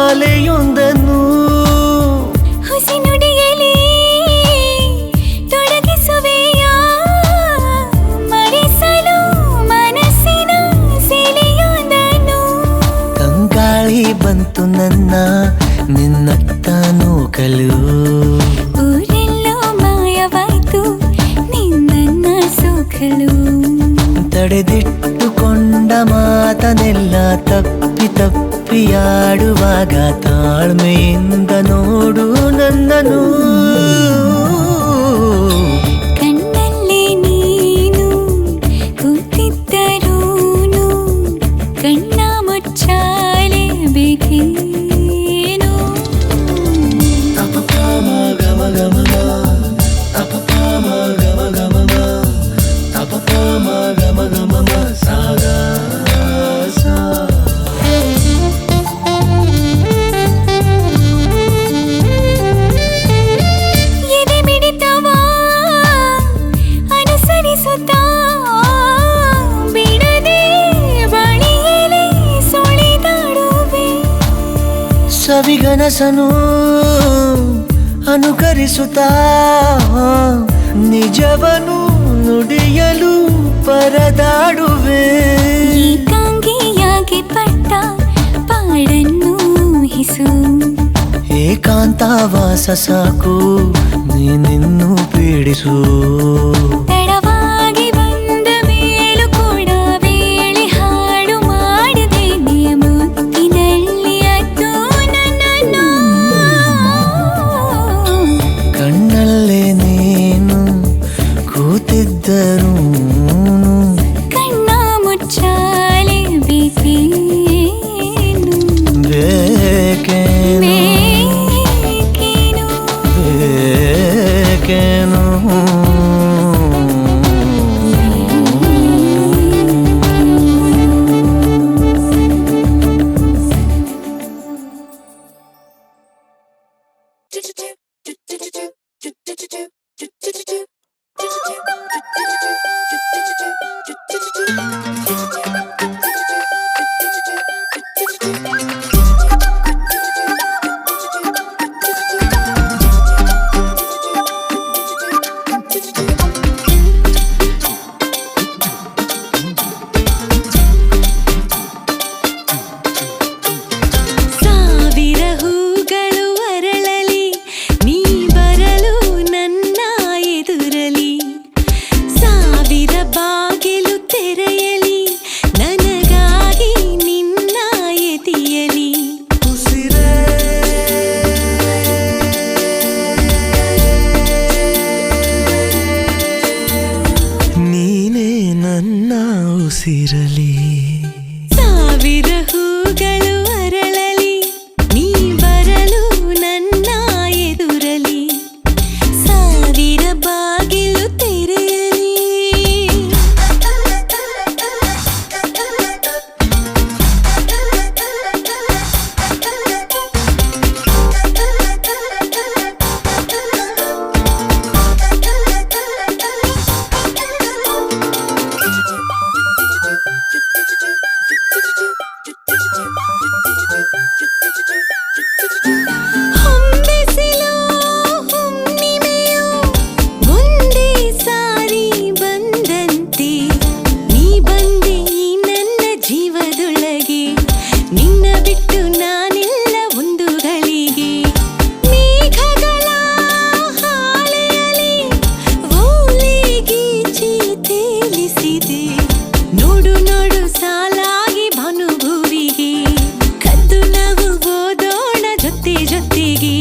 ಅಲೆಯೊಂದನ್ನು ಹುಸಿ ನುಡಿಯಲಿ ತೊಡಗಿಸುವೆಯ ಮರೆಸಲು ಮನಸ್ಸಿನ ಸೆಲೆಯೊಂದನ್ನು ತಂಗಾಳಿ ಬಂತು ನನ್ನ ನಿನ್ನತ್ತ ನೂಕಲು ಊರೆಲ್ಲೋ ಮಾಯವಾಯ್ತು ನಿನ್ನ ಸೋಕಲು ತಡೆದಿಟ್ಟುಕೊಂಡ ಮಾತನೆಲ್ಲ ತಪ್ಪಿ ತಪ್ಪಿಯಾಡುವಾಗ ತಾಳ್ಮೆಯಿಂದ ನೋಡು ನನ್ನನು ಕಣ್ಣಲ್ಲೇ ನೀನು ಕೂತಿದ್ದರೂನು ಕಣ್ಣ ಮುಚ್ಚಾಲೆ ಬೇಕೇನು ಎದೆ ಮಿಡಿತವ ಅನುಸರಿಸುತ್ತಾ ಬಿಡದೆ ಬಳಿಯಲೇ ಸುಳಿದಾಡುವೆ ಸವಿಗನಸನು ಅನುಕರಿಸುತ್ತಾ ನಿಜವನು ನುಡಿಯಲು ಪರದಾಡುವೆ ಏಕಾಂಗಿಯಾಗಿ ಪಟ್ಟ ಪಾಡನ್ನು ಹಿಸು ಏಕಾಂತವಾಸ ಸಾಕು ನೀನಿನ್ನು ಪೀಡಿಸು ತಡವಾಗಿ ಬಂದ ಮೇಲೂ ಕೂಡ ವೇಳೆ ಹಾಡು ಮಾಡಿದೆ ಮುತ್ತಿನಲ್ಲಿ ಅದ್ದು ನನ್ನನ್ನು ಕಣ್ಣಲ್ಲೇ ನೀನು ಕೂತಿದ್ದರು ಕಣ್ಣ ಮುಚ್ಚಾಲೆ ಬೇಕೇನು ಬೇಕೇನು ಬೇಕೇನು ಬೇಕೇನು ಜೊತೆಗೆ ಕದ್ದು ನಾವು ಓದೋಣ ಜೊತೆ ಜೊತೆಗೆ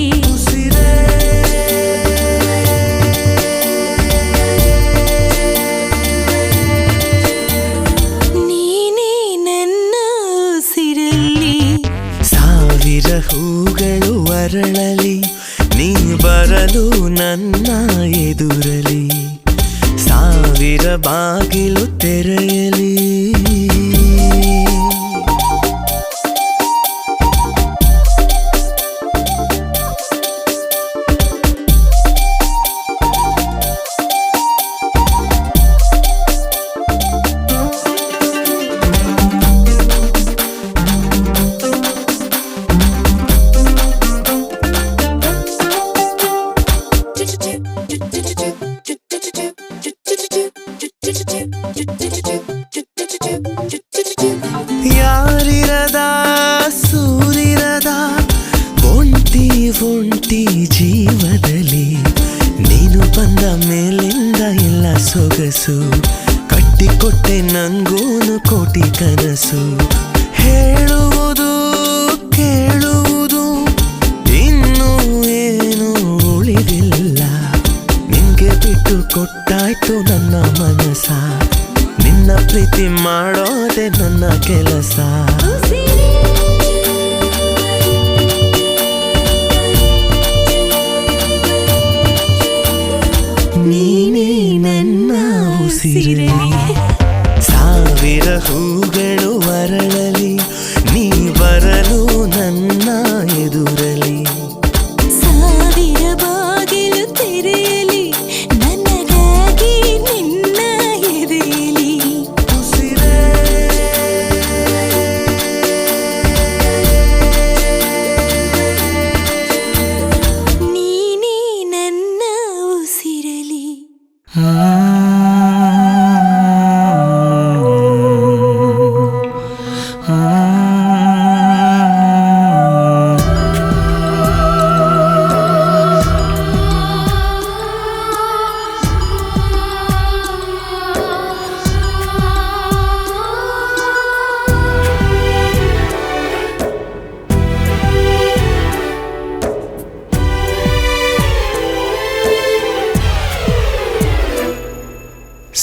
ನೀನೇ ನನ್ನ ಉಸಿರಲ್ಲಿ ಸಾವಿರ ಹೂಗಳು ಅರಳಲಿ ನೀ ಬರಲು ನನ್ನ ಎದುರಲಿ ಸಾವಿರ ಬಾಗಿಲು ತೆರೆಯಲಿ ಯಾರಿರದ ಸೂರಿರದ ಒಂಟಿ ಒಂಟಿ ಜೀವದಲ್ಲಿ ನೀನು ಬಂದ ಮೇಲಿಂದ ಎಲ್ಲ ಸೊಗಸು ಕಟ್ಟಿಕೊಟ್ಟೆ ನಂಗೂನು ಕೋಟಿ ಕನಸು ಹೇಳುವುದು ಕೇಳುವುದು ಇನ್ನೂ ಏನು ಉಳಿದಿಲ್ಲ ನಿಂಗೆ ಬಿಟ್ಟು ಕೊಟ್ಟಾಯ್ತು ನನ್ನ ಮನಸ ನಿನ್ನ ಪ್ರೀತಿ ಮಾಡೋದೆ ನನ್ನ ಕೆಲಸ ನೀನೇ ನನ್ನ ಉಸಿರಲಿ ಸಾವಿರ ಹೂಗಳು ಅರಳಲಿ ನೀ ಬರಲು ನನ್ನ ಎದುರಲಿ ಸಾವಿರ ಬಾಗಿಲು ತೆರೆಯಲಿ ನನಗಾಗಿ ನಿನ್ನ ಎದೆಯಲಿ ನೀನೇ ನನ್ನ ಉಸಿರಲಿ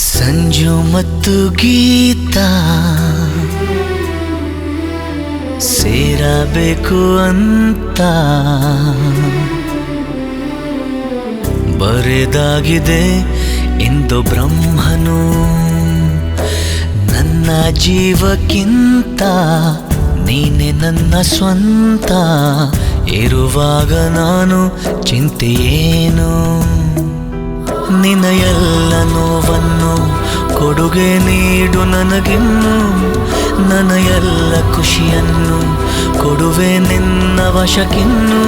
ಸಂಜು ಮತ್ತು ಗೀತಾ ಸೇರಬೇಕು ಅಂತ ಬರೆದಾಗಿದೆ ಇಂದು ಬ್ರಹ್ಮನು ನನ್ನ ಜೀವಕ್ಕಿಂತ ನೀನೆ ನನ್ನ ಸ್ವಂತ ಇರುವಾಗ ನಾನು ಚಿಂತೆಯೇನು ನಿನ್ನ ಎಲ್ಲ ನೋವನ್ನು ಕೊಡುಗೆ ನೀಡು ನನಗಿನ್ನು ನನ್ನ ಎಲ್ಲ ಖುಷಿಯನ್ನು ಕೊಡುವೆ ನಿನ್ನ ವಶಕ್ಕಿನ್ನು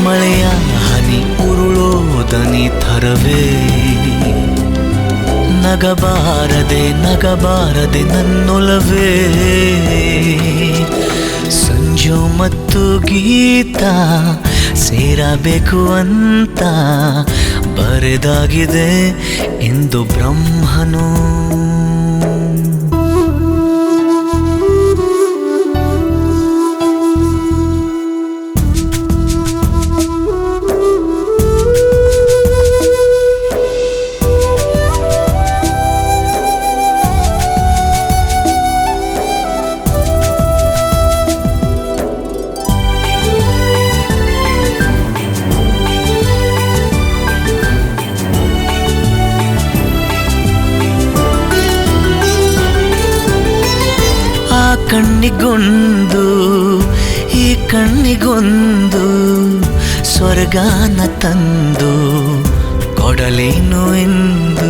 ಮಳೆಯ ಹನಿ ಉರುಳೋದನಿ ಥರವೇ ನಗಬಾರದೆ ನಗಬಾರದೆ ನನ್ನೊಲವೇ ಸಂಜು ಮತ್ತು ಗೀತಾ ಸೇರಬೇಕು ಅಂತ ಬರೆದಾಗಿದೆ ಎಂದು ಬ್ರಹ್ಮನು ಕಣ್ಣಿಗೊಂದು ಈ ಕಣ್ಣಿಗೊಂದು ಸ್ವರ್ಗಾನ ತಂದು ಕೊಡಲೇನು ಎಂದು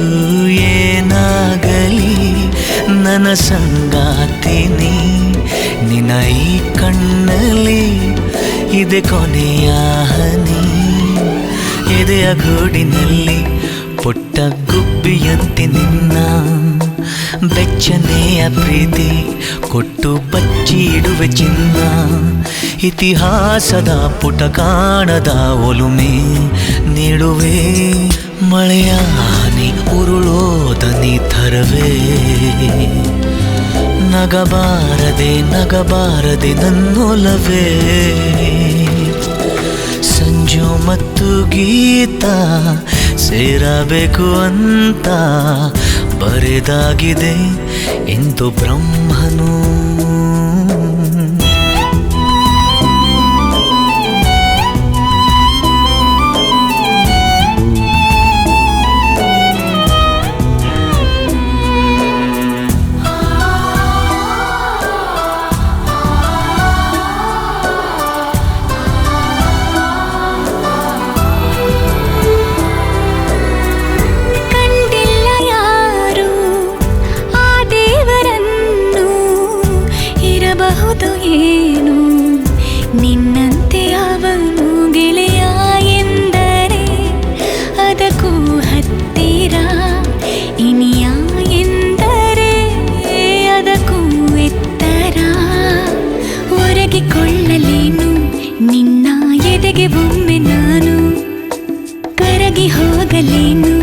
ಏನಾಗಲಿ ನನ್ನ ಸಂಗಾತಿನಿ ನಿನ್ನ ಈ ಕಣ್ಣಲ್ಲಿ ಇದೆ ಕೊನೆಯ ಹನಿ ಎದೆಯ ಗೂಡಿನಲ್ಲಿ ಪುಟ್ಟ ಗುಬ್ಬಿಯಂತೆ ನಿನ್ನ ಬೆಚ್ಚನೆಯ ಪ್ರೀತಿ ಕೊಟ್ಟು ಬಚ್ಚಿಡುವೆ ಚಿನ್ನ ಇತಿಹಾಸದ ಪುಟ ಕಾಣದ ಒಲುಮೆ ನೀಡುವೆ ಮಳೆಯ ಹನಿ ಉರುಳೋದನಿ ಥರವೇ ನಗಬಾರದೆ ನಗಬಾರದೆ ನನ್ನೊಲವೇ ಸಂಜು ಮತ್ತು ಗೀತ ಸೇರಬೇಕು ಅಂತ ಬರೆದಾಗಿದೆ ಎಂದು ಬ್ರಹ್ಮನು. ಏನು ನಿನ್ನಂತೆ ಅವನು ಗೆಳೆಯ ಎಂದರೆ ಅದಕ್ಕೂ ಹತ್ತಿರ, ಇನಿಯ ಎಂದರೆ ಅದಕ್ಕೂ ಎತ್ತರ. ಒರಗಿಕೊಳ್ಳಲೇನು ನಿನ್ನ ಎದೆಗೆ ಒಮ್ಮೆ ನಾನು, ಕರಗಿ ಹೋಗಲೇನು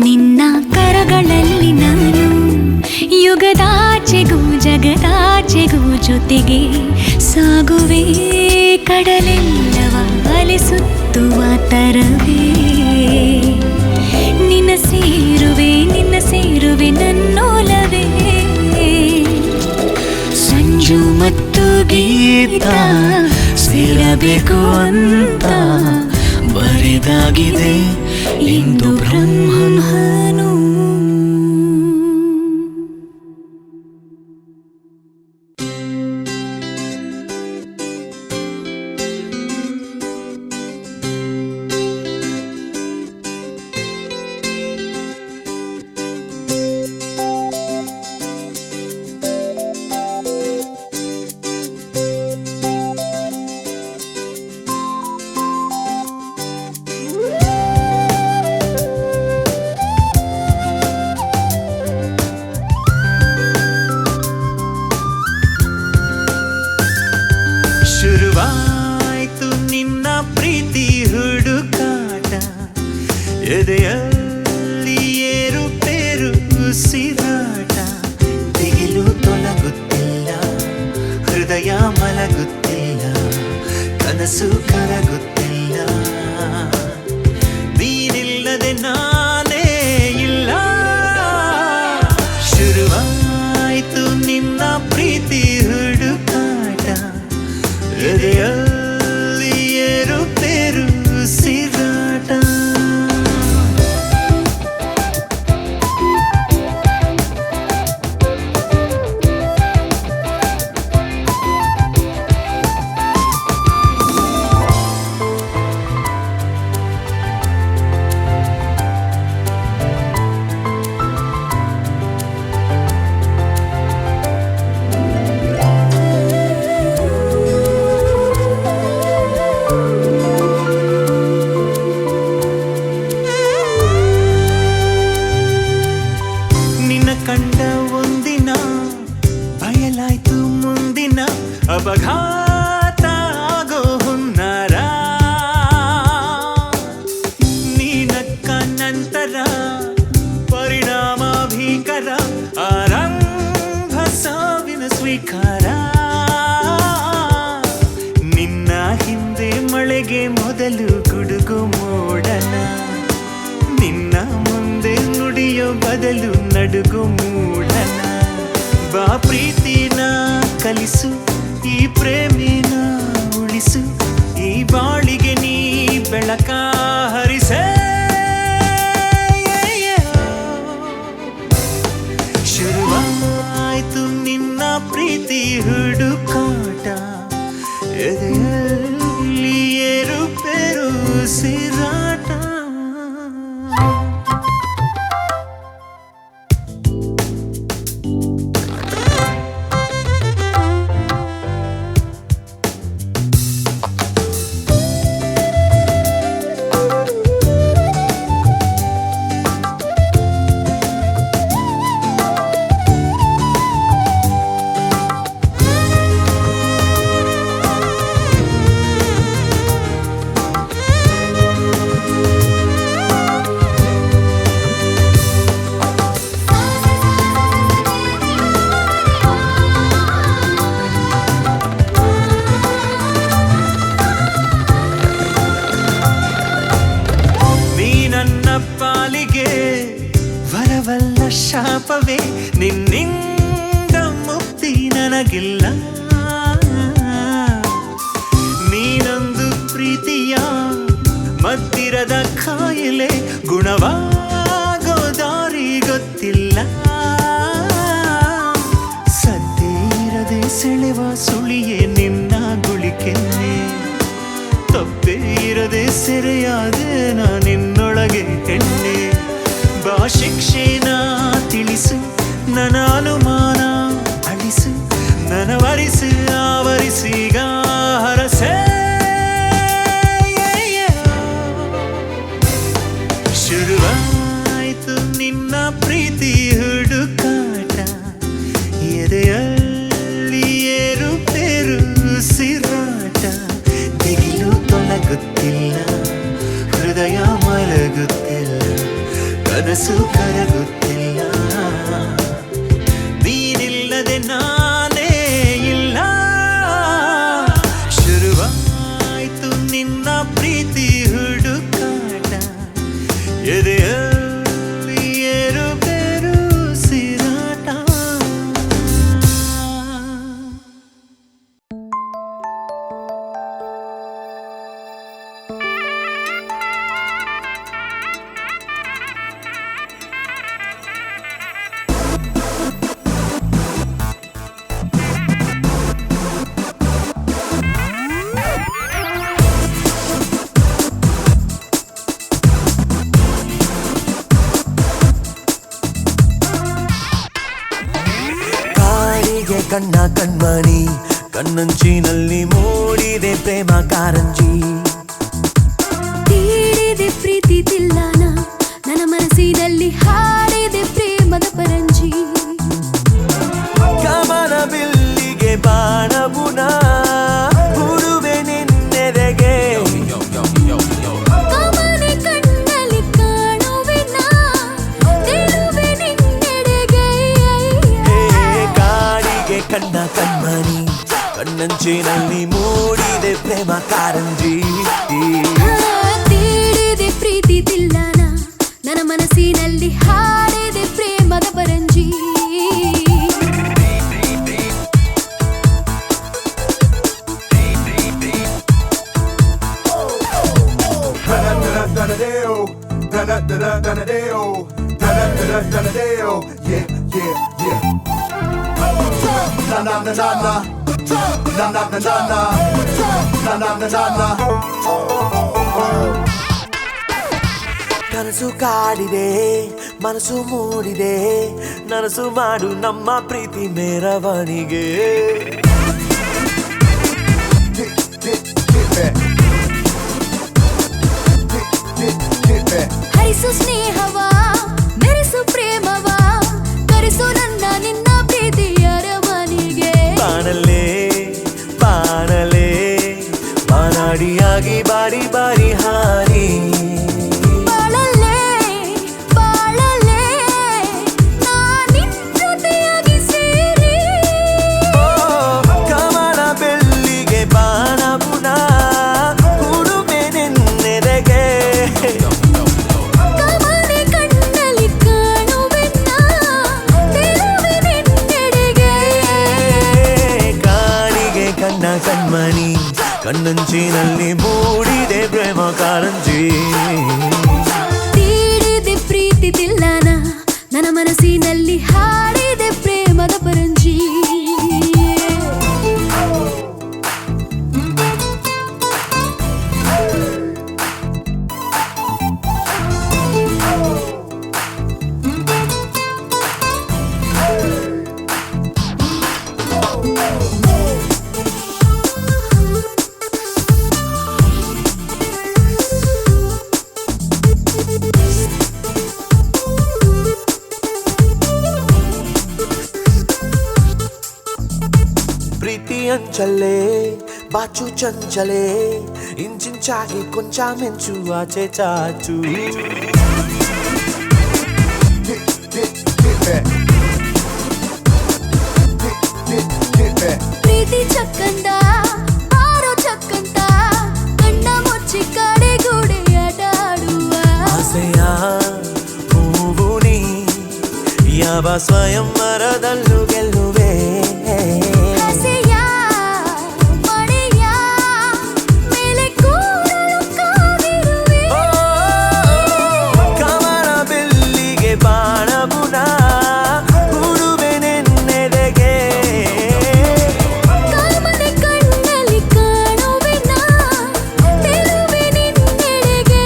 ನಿನ್ನ ಕರಗಳಲ್ಲಿ ನಾನು. ಯುಗದಾಚೆಗೂ ಜಗದಾಚೆಗೂ ಜೊತೆಗೆ ಸಾಗುವೆ, ಕಡಲೆಲ್ಲವ ಅಲೆಸುತ್ತುವ ತರವೇ. ನಿನ್ನ ಸೇರುವೆ ನನ್ನೊಲವೇ. ಸಂಜು ಮತ್ತು ಗೀತ ಸೇರಬೇಕು ಅಂತ ಬರೆದಾಗಿದೆ ಎಂದು ಬ್ರಹ್ಮನು. ಶುರುವಾಯ್ತು ನಿನ್ನ ಪ್ರೀತಿ ಹುಡುಕಾಟ, ಎದೆಯಲ್ಲಿ ಏರುಪೇರು ಉಸಿರಾಟ. ದಿಗಿಲು ತೊಲಗುತ್ತಿಲ್ಲ, ಹೃದಯ ಮಲಗುತ್ತಿಲ್ಲ, ಕನಸು ಕರಗುತ್ತಿಲ್ಲ. ನೀನಿಲ್ಲದೆ ನಾನೇ ಇಲ್ಲ. ಶುರುವಾಯ್ತು ನಿನ್ನ ಪ್ರೀತಿ ಹುಡುಕಾಟ, ಎದೆಯಲ್ಲಿ ಏರುಪೇರು ಉಸಿರಾಟ. ಕಂಡ ಒಂದಿನ ಬಯಲಾಯ್ತು ಮುಂದಿನ ಅಪಘಾತ ಆಗೋ ಹುನ್ನಾರ. ನೀನಕ್ಕ ನಂತರ ಪರಿಣಾಮ ಭೀಕರ, ಆರಂಭ ಸಾವಿನ ಸ್ವೀಕಾರ. ನಿನ್ನ ಹಿಂದೆ ಮಳೆಗೆ ಮೊದಲು ಗುಡುಗು ಮೋಡನ, ನಿನ್ನ ಮುಂದೆ ನುಡಿಯೋ ಬದಲು ನಡುಗು ಮೂಡನ. ಬಾ ಪ್ರೀತಿನ ಕಲಿಸು, ಈ ಪ್ರೇಮಿನ ಉಳಿಸು, ಈ ಬಾಳಿಗೆ ನೀ ಬೆಳಕ ಹರಿಸೆ. ಶುರುವಾಯ್ತು ನಿನ್ನ ಪ್ರೀತಿ ಹುಡುಕಾಟ, ಎದೆಯಲ್ಲಿ ಏರುಪೇರು ಉಸಿರಾಟ. ಭಾವವೇ ನಿನ್ನಿಂದ ಮುಕ್ತಿ ನನಗಿಲ್ಲ ನೀನೊಂದು ಪ್ರೀತಿಯ ಮತ್ತಿರದ ಕಾಯಿಲೆ ಗುಣವಾಗೋ ದಾರಿ ಗೊತ್ತಿಲ್ಲ ಸದ್ದಿರದೆ ಸೆಳೆವ ಸುಳಿಯೇ ನಿನ್ನ ಗುಳಿಕೆನ್ನೆ ತಪ್ಪೇ ಇರದೆ ಸೆರೆಯಾದೆ ನಿನ್ನೊಳಗೆ ಹೆಣ್ಣೆ ಬಾ ಶಿಕ್ಷೆನ ತಿಳಿಸು ನನ್ನ ಅನುಮಾನ ಅಳಿಸು ನನ್ನ ವರಿಸು ಆವರಿಸೀಗ ಹರಸೆ ಶುರುವಾಯ್ತು ನಿನ್ನ ಪ್ರೀತಿ ಹುಡುಕಾಟ ಎದೆಯಲ್ಲಿ ಏರುಪೇರು ಸಿರಾಟ ದಿಗಿಲು ತೊಲಗುತ್ತಿಲ್ಲ ಹೃದಯ ಮಲಗುತ್ತಿಲ್ಲ ಕನಸು ಕರಗುತ್ತಿಲ್ಲ ನೀನಿಲ್ಲದೆ ನಾನೇ ಇಲ್ಲ ಶುರುವಾಯ್ತು ನಿನ್ನ ಪ್ರೀತಿ ಹುಡುಕಾಟ ಎದೆಯಲ್ಲಿ ಏರುಪೇರು ಸಿರಾಟ ಕಣ್ಣ ಕಣ್ಮಣಿ ಕಣ್ಣಂಚಿನಲ್ಲಿ ಮೂಡಿದೆ ಪ್ರೇಮ ಕಾರಂಜಿ ತೀಡಿದೆ ಪ್ರೀತಿ ತಿಲ್ಲಾನ ನನ್ನ ಮನಸ್ಸಿನಲ್ಲಿ ಹಾಡಿದೆ ಪ್ರೇಮದ ಪರಂಜಿ ಕಮಲ ಬಿಲ್ಲಿಗೆ ಬಾಣವುನ ಹುಡುವೆ ನಿನ್ನೆದೆಗೆ ಕಮನೆ ಕಣ್ಣಲ್ಲಿ ಕಾಣುವೆ ನಾ ತಿರುವೆ ನಿನ್ನೆಡೆಗೆ ಕಾಡಿಗೆ ಕಣ್ಣ ಕಣ್ಮಣಿ ಕಣ್ಣಂಚಿನಲ್ಲಿ ಮೂಡಿದೆ ಪ್ರೇಮ ಕಾರಂಜಿ ತೀಡಿದೆ ಪ್ರೀತಿ ತಿಲ್ಲಾನ ನನ್ನ ಮನಸ್ಸಿನಲ್ಲಿ ಹಾಡಿದೆ ಪ್ರೇಮದ ಪರಂಜಿ ಕನಸು ಕಾಡಿದೆ ಮನಸ್ಸು ಮೂಡಿದೆ ನನಸು ಮಾಡು ನಮ್ಮ ಪ್ರೀತಿ ಮೆರವಣಿಗೆ ಹರಿಸು ಸ್ನೇಹವ ಮೆರೆಸು ಪ್ರೇಮವ ಕರೆಸು ನನ್ನ ನಿನ್ನ ಪ್ರೀತಿಯ ಅರಮನೆಗೆ ಬಾಣಲೆ ಬಾಣಲೆ ಬಾನಾಡಿಯಾಗಿ ಬಾರಿ ಬಾರಿ ಹಾರಿ ಬಾಳಲೆ ಬಾಳಲೆ ನಾನಿನ್ ಜೊತೆಯಾಗಿ ಸೇರಿ ಕಮಲ ಬೆಳ್ಳಿಗೆ ಬಾಣವುನ ಹುಡುಮೆ ನಿನ್ನೆದೆಗೆ ಕಮನೆ ಕಣ್ಣಲ್ಲಿ ಕಾಣುವೆ ನಾ ತಿರುವೆ ನಿನ್ನೆಡೆಗೆ ಕಾಡಿಗೆ ಕಣ್ಣ ಕಣ್ಮಣಿ ಕಣ್ಣಂಚಿನಲ್ಲಿ ಮೂಡಿದೆ ಪ್ರೇಮ ಕಾರಂಜಿ ತೀಡಿದೆ ಪ್ರೀತಿ ತಿಲ್ಲಾನ ನನ್ನ ಮನಸ್ಸಿನಲ್ಲಿ ಹಾಡಿದೆ ಪ್ರೇಮದ ಪರಂಜಿ ప్రీతి అంచలే బాచు చంచలే ఇంచించాగి కొంచెమెంచు ఆచే చాచు ಪ್ರೀತಿ ಚಕ್ಕಂದ ಆರೋ ಚಕ್ಕಂತ ಕಣ್ಣ ಮುಚ್ಚಿ ಕಡೆಗೂಡೆ ಆಟ ಆಡುವ ಆಸೆಯ ಹೂವು ನೀ ಯಾವ ಸ್ವಯಂವರದಲ್ಲೂ ಗೆಲ್ಲುವೆ. ಹಸೆಯ ಮಳೆಯ ಮೇಲೆ ಕೂರಲು ಕಾದಿರುವೆ. ಕಮಲ ಬೆಲ್ಲಿಗೆ ಬಾಣಬುನ ಹೂಡುವೆ ನೆನ್ನೆದೆಗೆ. ಕಾಮನೆ ಕಣ್ಣಲ್ಲಿ ಕಾಣುವೆ ನಾ ನಿಲ್ಲುವೆ ನಿನ್ನೆಡೆಗೆ.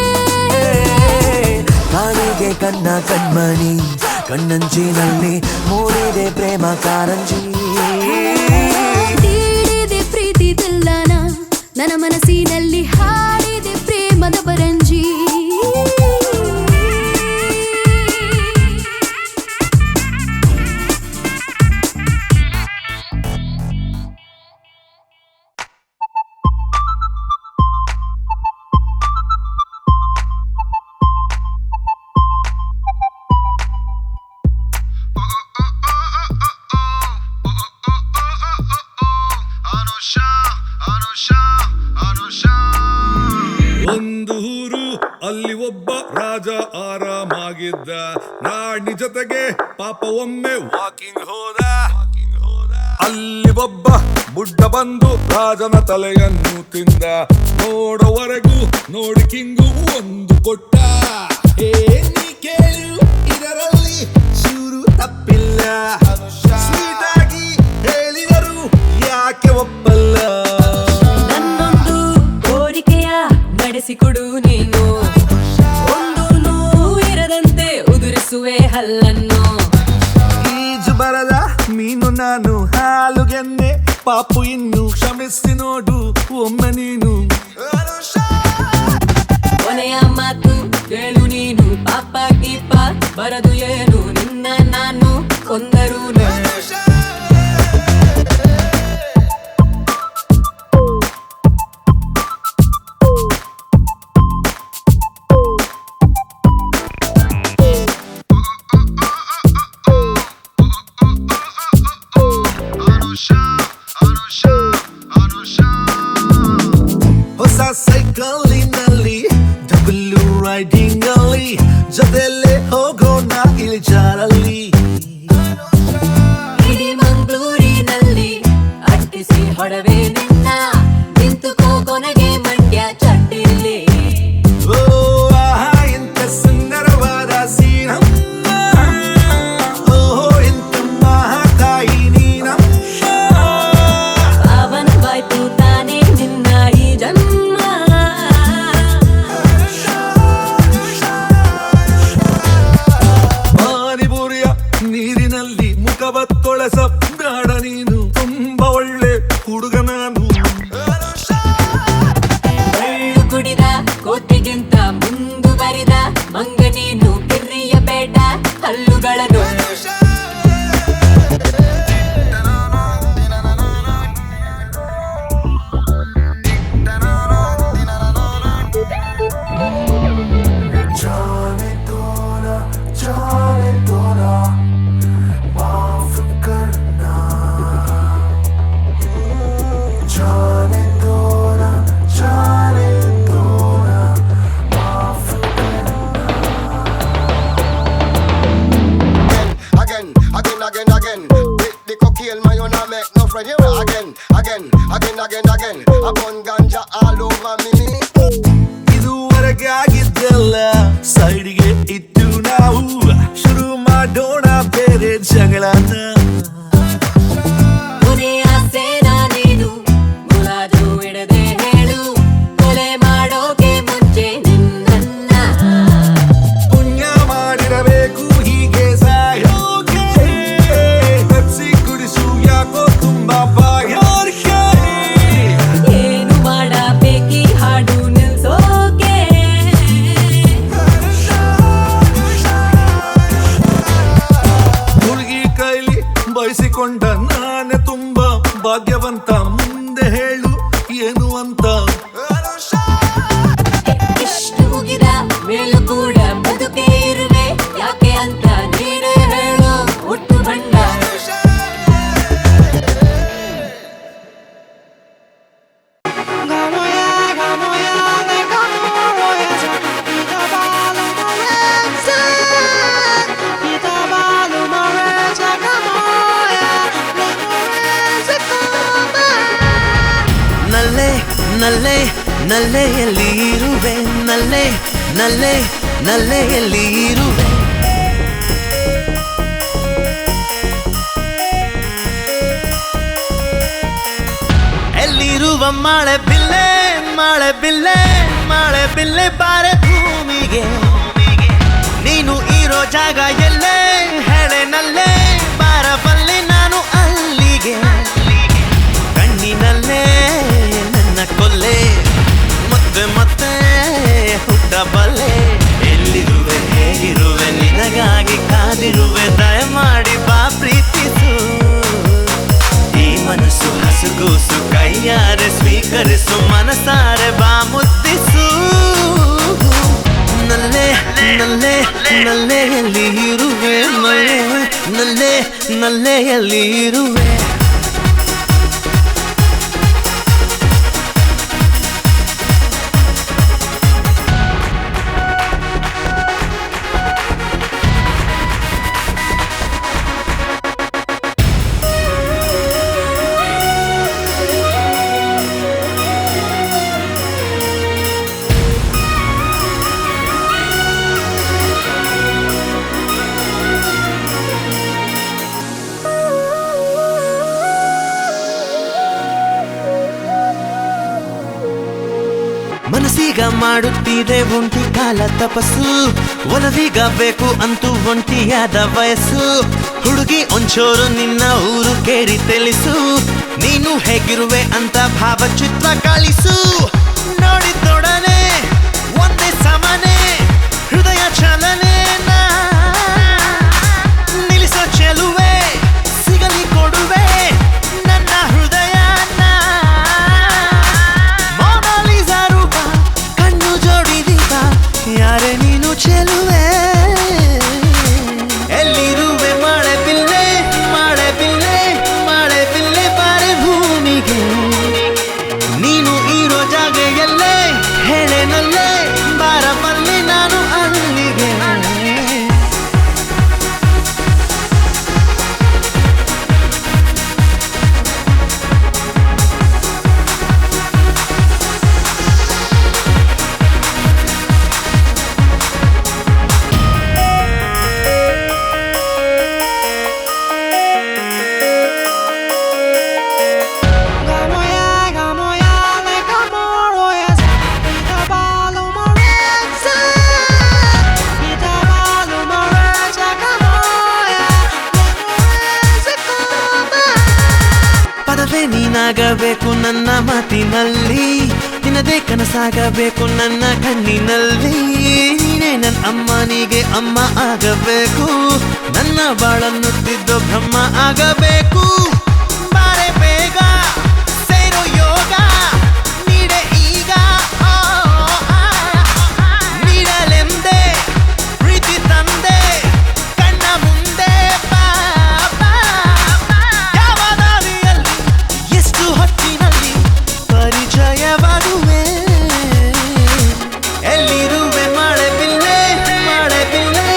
ಕಾಣಿಗೆ ಕಣ್ಣ ಕಣ್ಮಣಿ ಕಣ್ಣಂಚಿನಲ್ಲಿ ಮೂಡಿದೆ ಪ್ರೇಮ ಕಾರಂಜಿ. ತೀಡಿದೆ ಪ್ರೀತಿ ತಿಲ್ಲನ ನನ್ನ ಮನಸ್ಸಿನಲ್ಲಿ ಹಾಡಿದೆ ಪ್ರೇಮದ ಬರಂಜಿ. ಒಂದು ಊರು ಅಲ್ಲಿ ಒಬ್ಬ ರಾಜ ಆರಾಮಾಗಿದ್ದ. ರಾಣಿ ಜೊತೆಗೆ ಪಾಪ ಒಮ್ಮೆ ವಾಕಿಂಗ್ ಹೋದ. ಅಲ್ಲಿ ಒಬ್ಬ ಬುಡ್ಡ ಬಂದು ರಾಜನ ತಲೆಯನ್ನು ತಿಂದ. ನೋಡೋವರೆಗೂ ನೋಡಿ ಕಿಂಗು ಒಂದು ಕೊಟ್ಟ. ನೀ ಕೇಳು ಇದರಲ್ಲಿ ಚೂರು ತಪ್ಪಿಲ್ಲ. ಸ್ವೀಟ್ ಆಗಿ ಹೇಳಿದರು ಯಾಕೆ ಒಪ್ಪಲ್ಲ. ನನ್ನೊಂದು ಕೋರಿಕೆಯ ನಡೆಸಿಕೊಡು ನೀನು. ಒಂದು ಇರದಂತೆ ಉದುರಿಸುವೆ ಹಲ್ಲನ್ನು. ಈಜು ಬರದ ಮೀನು ನಾನು ಹಾಲುಗೆನ್ನೆ ಪಾಪು ಇನ್ನು ಕ್ಷಮಿಸಿ ನೋಡು ಒಮ್ಮೆ ನೀನು. ಕೊನೆಯ ಮಾತು ಕೇಳು ನೀನು. ಪಾಪ ಗೀಪ ಬರದು ಏನು ನಿನ್ನ ನಾನು ಕೊಂದರು. ಹೊಸ ಸೈಕಲ್ಲಿನಲ್ಲಿ ಡಬಲ್ ರೈಡಿಂಗ್ ಅಲ್ಲಿ ಜೊತೆಲೆ ಹೋಗೋಣ ಇಳಿಜಾರಲ್ಲಿ. ಇಡೀ ಮಂಗಳೂರಿನಲ್ಲಿ ಅಟ್ಟಿಸಿ ಹೊಡವೆ ನಿನ್ನ. ನಿಂತುಕೋ ಕೊನೆಗೆ ಮಂಡ್ಯ ಚಟ್ಟಿಲ್ಲಿ. ಓ ಆಹಾ ಎಂತ ಸುಂದರವಾದ ಸೀನಮ್ಮ. ಓಹೋ ಎಂತ ಮಹಾತಾಯಿ ನೀನಮ್ಮ. ಪಾವನವಾಯ್ತು ತಾನೇ ನಿನ್ನ ಈ ಜನ್ಮ. ಪಾನಿಪುರಿಯ ನೀರಿನಲ್ಲಿ ಮುಖವ ತೊಳೆಸ ಬೇಡ ನೀನು. ತುಂಬಾ ಒಳ್ಳೆ ಹುಡುಗ ನಾನು. ಎಳ್ಳು ಕುಡಿದ ಕೋತಿಗಿಂತ ಮುಂದುವರಿದ ಮಂಗ ನೀನು. ಕಿರಿಯ ಬೇಡ ಹಲ್ಲುಗಳನ್ನು. Again. With the cocaine, man, you not make no friend. Here again. Upon ganja all over me. ಇದುವರೆಗೆ ಆಗಿದ್ದೆಲ್ಲ ಸೈಡಿಗೆ ಇಟ್ಟು ನಾವು ಶುರು ಮಾಡೋಣ ಬೇರೆ ಜಗಳನ. ಕೊನೆಯ ಸೇನಾ ನೀನು. ಮುಲಾಜು ಇಡದೆ ಹೇಳು ಕೊಲೆ ಮಾಡೋಕೆ ಮುಂಚೆ ನಿನ್ನ. ಪುಣ್ಯ ಮಾಡಿರಬೇಕು ಹೀಗೆ ಸಾಯೋಕೆ. ಪೆಪ್ಸಿ ಕುಡಿಸು ಯಾಕೋ ತುಂಬಾ ಬಾಯಾರಿಕೆ. ಏನು ಮಾಡಬೇಕಿ ಹಾಡು ನಿಲ್ಸೋಕೆ. ಹುಡುಗಿ ಕೈಲಿ ನಲ್ಲೆ ನಲ್ಲೆಯಲ್ಲಿ ಇರುವೆ ನಲ್ಲೆ ನಲ್ಲೆ ನಲ್ಲೆಯಲ್ಲಿ ಇರುವೆ ಎಲ್ಲಿರುವ ಮಳೆ ಬಿಲ್ಲೆ ಮಳೆ ಬಿಲ್ಲೆ ಮಳೆ ಬಿಲ್ಲೆ ಬಾರೆ ಭೂಮಿಗೆ ನೀನು ಇರೋ ಜಾಗ ಎಲ್ಲೇ ಹೇಳೆ ನಲ್ಲೆ ಬಾರಬಲ್ಲೆ ನಾನು ಅಲ್ಲಿಗೆ ಕಣ್ಣಿನಲ್ಲೇ ನನ್ನ ಕೊಲ್ಲೆ ಮತ್ತೆ ಮತ್ತೆ ಹುಟ್ಟಬಲ್ಲೆ ಎಲ್ಲಿರುವೆ ಹೇಗಿರುವೆ ನಿನಗಾಗಿ ಕಾದಿರುವೆ ದಯಮಾಡಿ ಬಾ ಪ್ರೀತಿಸು ಈ ಮನಸ್ಸು ಹಸುಗೂಸು ಕೈಯಾರೆ ಸ್ವೀಕರಿಸು ಮನಸಾರೆ ಬಾ ಮುದ್ದಿಸು ನಲ್ಲೆ ನಲ್ಲೆ ನಲ್ಲೆಯಲ್ಲಿ ಇರುವೆ ನಲ್ಲೆ ನಲ್ಲೆಯಲ್ಲಿ ಇರುವೆ ಮನಸ್ಸೀಗ ಮಾಡುತ್ತಿದೆ ಒಂಟಿ ಕಾಲ ತಪಸ್ಸು ಒಲವೀಗ ಬೇಕು ಅಂತೂ ಒಂಟಿಯಾದ ವಯಸ್ಸು ಹುಡುಗಿ ಒಂಚೂರು ನಿನ್ನ ಊರು ಕೇಳಿ ತಿಳಿಸು ನೀನು ಹೇಗಿರುವೆ ಅಂತ ಭಾವಚಿತ್ರ ಕಳಿಸು ನೋಡಿದೊಡನೆ ಒಂದೇ ಸಮನೆ ಹೃದಯ ಚಲನೆ ನಿಲ್ಲಿಸೋ ಚೆಲುವೆ ಸಿಗಲಿ ಕೊಡುವೆ ನನ್ನ ಹೃದಯ ಯಾರೆ ನೀನು ಚೆಲುವೆ ಎಲ್ಲಿರುವೆ ಮಳೆ ಬಿಲ್ಲೆ ಮಳೆ ಬಿಲ್ಲೆ ಮಳೆ ಬಿಲ್ಲೆ ಬಾರೆ ಭೂಮಿಗೆ ನೀನು ಇರೋ ಜಾಗ ಎಲ್ಲೇ ಹೇಳೆ ನಲ್ಲೆ ಬಾರಬಲ್ಲೆ ನಾನು ಅಲ್ಲಿಗೆ ನೀನಾಗಬೇಕು ನನ್ನ ಮಾತಿನಲ್ಲಿ ನಿನ್ನದೇ ಕನಸಾಗಬೇಕು ನನ್ನ ಕಣ್ಣಿನಲ್ಲಿ ನೀನೇ ನನ್ನ ಅಮ್ಮನಿಗೆ ಅಮ್ಮ ಆಗಬೇಕು ನನ್ನ ಬಾಳನ್ನುತ್ತಿದ್ದು ಬ್ರಹ್ಮ ಆಗಬೇಕು ಬಾರೆ ಬೇಗ ಸೇರೋ ಯೋಗ ನೀಡೆ ಈಗ ನೀಡಲೆಂದೆ ಪ್ರೀತಿ ತಂದೆ ಕಣ್ಣ ಮುಂದೆ ಹೊತ್ತಿನಲ್ಲಿ ಪರಿಚಯವಾಗುವೆ ಎಲ್ಲಿರುವೆ ಮಳೆ ಬಿಲ್ಲೆ ಮಳೆ ಬಿಲ್ಲೆ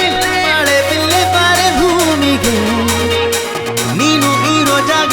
ಮಳೆ ಬಿಲ್ಲೆ ಬಾರೆ ಭೂಮಿಗೆ ನೀನು ಇರೋ ಜಾಗ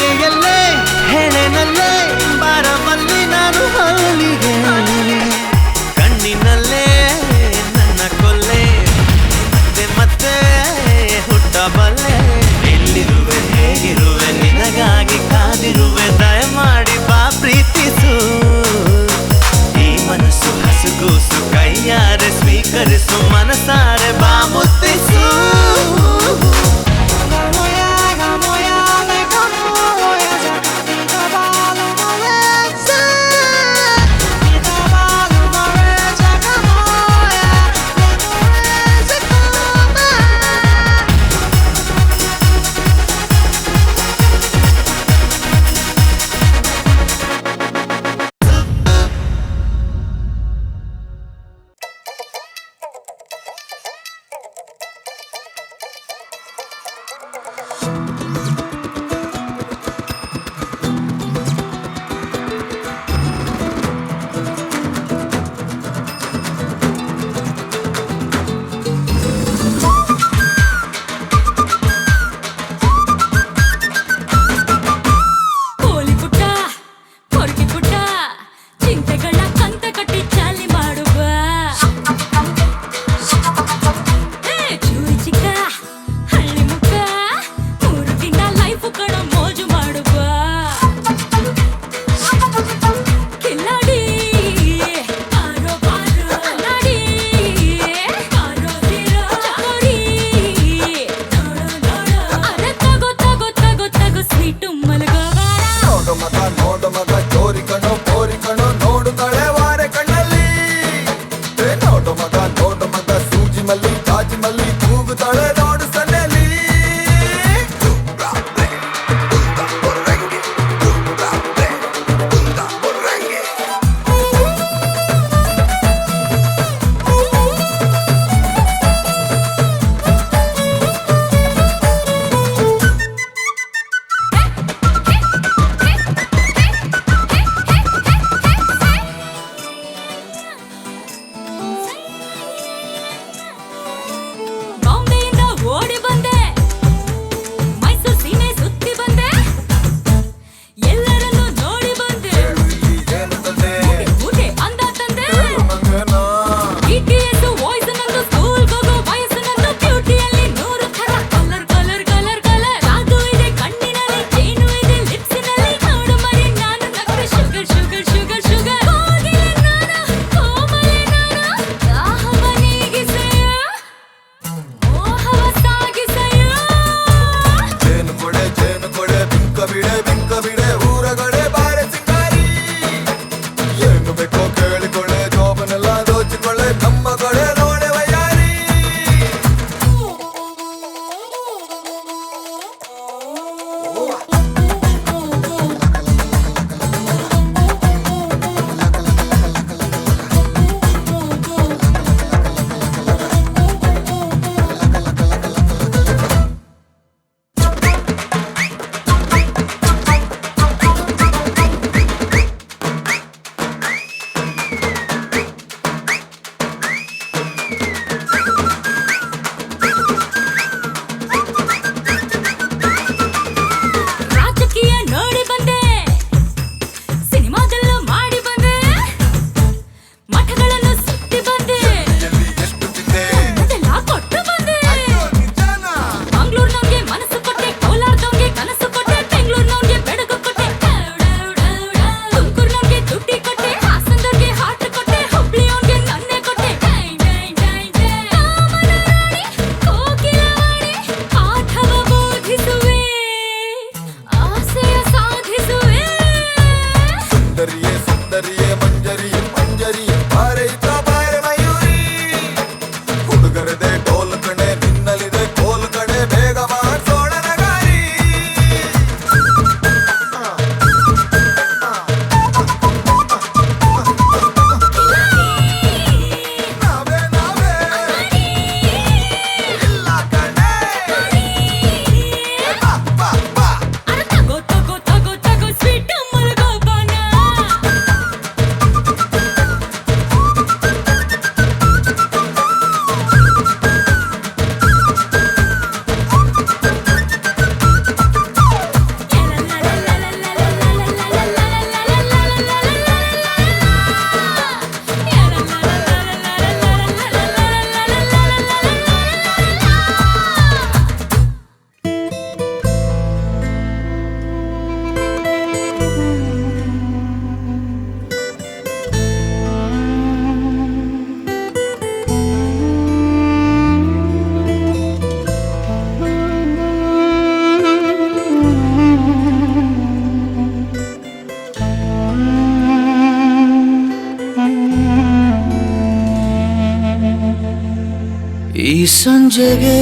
ಈ ಸಂಜೆಗೆ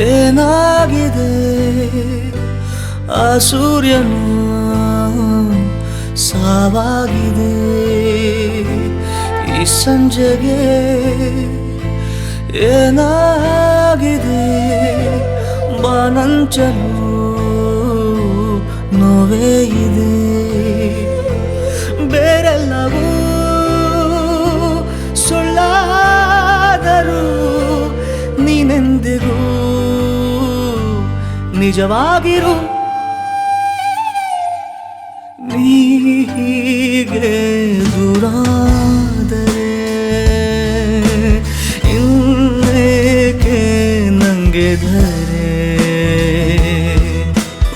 ಏನಾಗಿದೆ ಆ ಸೂರ್ಯನು ಸಾವಾಗಿದೆ ಈ ಸಂಜೆಗೆ ಏನಾಗಿದೆ ಬಾನಂಚಲು ನೋವೇ ಇದೆ ಬೇರೆಲ್ಲವೂ ಸುಳ್ಳಾದರೂ ನೀನೆಂದಿಗೂ ನಿಜವಾಗಿರು ನೀಗೆ ದೂರಾದರೆ ಇನ್ನೇಕೆ ನಂಗೆ ಧರೆ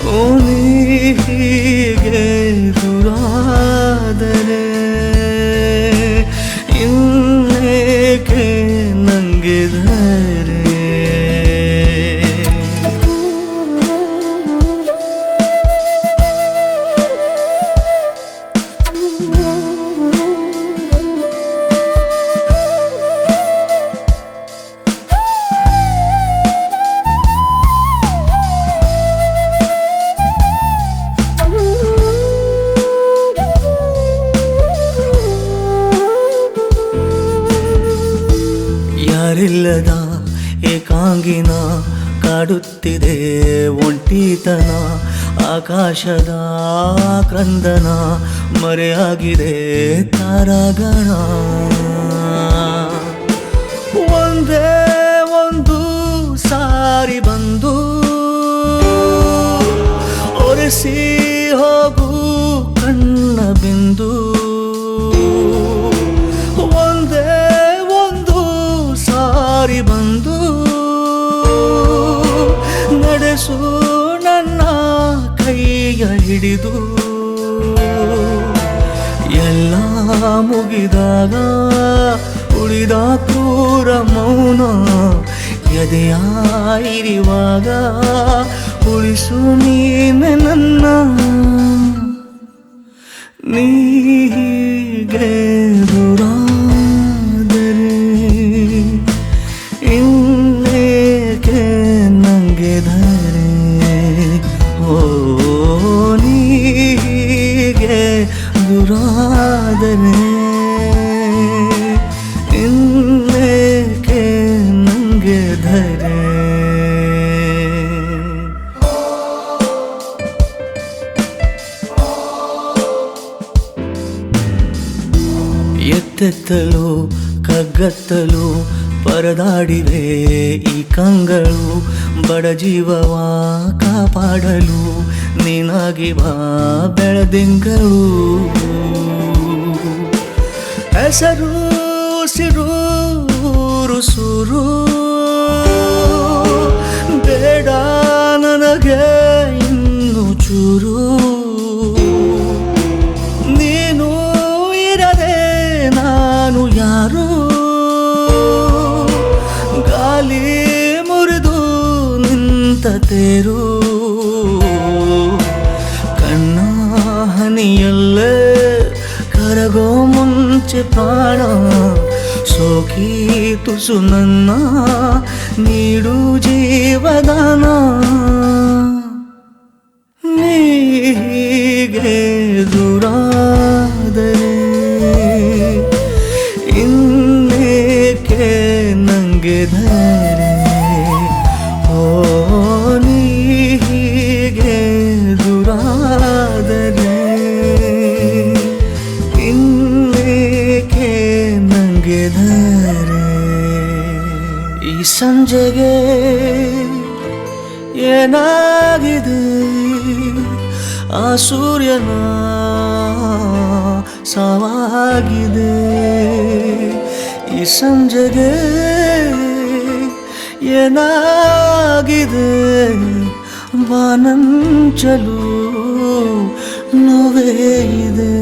ಓ ನೀಗೆ ದೂರಾದರೆ ಇನ್ನೇಕೆ ನಂಗೆ ಧರೆ ಯಾರಿಲ್ಲದ ಏಕಾಂಗಿನ ಕಾಡುತ್ತಿದೆ ಒಂಟಿತನ ಆಕಾಶದ ಕ್ರಂದನ ಮರೆಯಾಗಿದೆ ತಾರಾಗಣ ಒಂದೇ ಒಂದು ಸಾರಿ ಬಂದು ಒರೆಸಿ ಹೋಗು ಕಣ್ಣ ಬಿಂದು ಒಂದೇ ಒಂದು ಸಾರಿ ಬಂದು ನಡೆಸು ನನ್ನ ಕೈಯ ಹಿಡಿದು ಎಲ್ಲ ಮುಗಿದಾಗ ಉಳಿದ ಕ್ರೂರ ಮೌನ ಎದೆಯಾಯಿರುವಾಗ ಉಳಿಸು ನೀನೆ ನನ್ನ ನೀಗೆ ದೂರಾದರೆ ಇನ್ನೇಕೆ ನಂಗೆ ಧರೆ ಓ ನೀಗೆ ದೂರಾದರೆ ಇನ್ನೇಕೆ ನಂಗೆ ಧರೆ ಎತ್ತೆತ್ತಲು ಕಗ್ಗತ್ತಲು ಪರದಾಡಿವೆ ಈ ಕಂಗಳು ಬಡ ಜೀವವ ಕಾಪಾಡಲು ನೀನಾಗಿ ಬಾ ಬೆಳದಿಂಗಳು ಹೆಸರು ಸಿರೂರು ಸುರು ಬೇಡ ನನಗೆ ಇನ್ನು ಚೂರು ನೀನು ಇರದೆ ನಾನು ಯಾರು ಗಾಲಿ ಮುರಿದು ನಿಂತ ತೇರು ಕಣ್ಣ ಹನಿಯಲ್ಲೇ ಕರಗೋ ಮುಂಚೆ ಪ್ರಾಣ ಸೋಕಿ ತುಸು ನನ್ನ ನೀಡು ಜೀವದಾನ ನೀಗೆ ದೂರಾದರೆ ಇನ್ನೇಕೆ ನಂಗೆ ಧರೆ ಓ ನೀಗೆ ದೂರಾದರೆ ಇನ್ನೇಕೆ ನಂಗೆ ಧರೆ ಈ ಸಂಜೆಗೆ ಏನಾಗಿದೆ ಆ ಸೂರ್ಯನ ಸಾವಾಗಿದೆ ಈ ಸಂಜೆಗೆ ಏನಾಗಿದೆ ಬಾನಂಚಲು ನೋವೇ ಇದೆ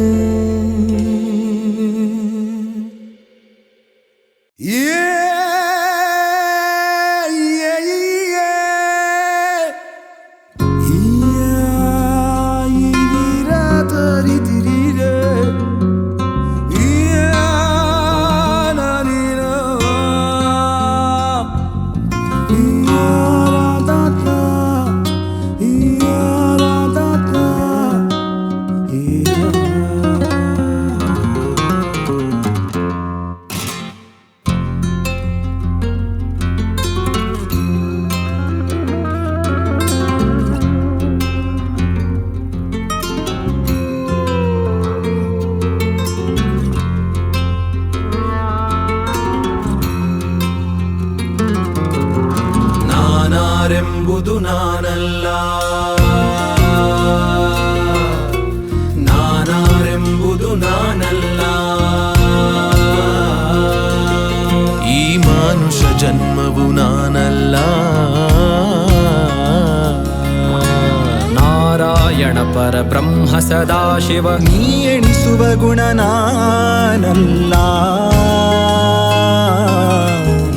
ಪರಬ್ರಹ್ಮ ಸದಾಶಿವ ನೀ ಎಣಿಸುವ ಗುಣ ನಾನಲ್ಲ,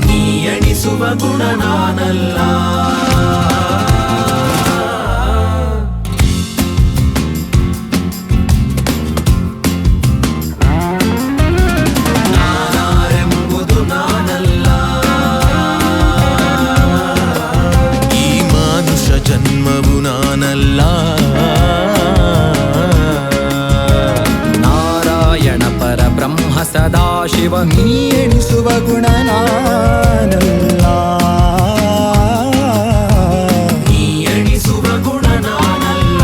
ನೀ ಎಣಿಸುವ ಗುಣ ನಾನಲ್ಲ. ನಾನಾರೆಂಬುದು ನಾನಲ್ಲ, ಈ ಮಾನುಷ ಜನ್ಮವು ನಾನಲ್ಲ. ನಾರಾಯಣ ಪರಬ್ರಹ್ಮ ಸದಾಶಿವ ನೀ ಎಣಿಸುವ ಗುಣ ನಾನಲ್ಲ, ನೀ ಎಣಿಸುವ ಗುಣ ನಾನಲ್ಲ.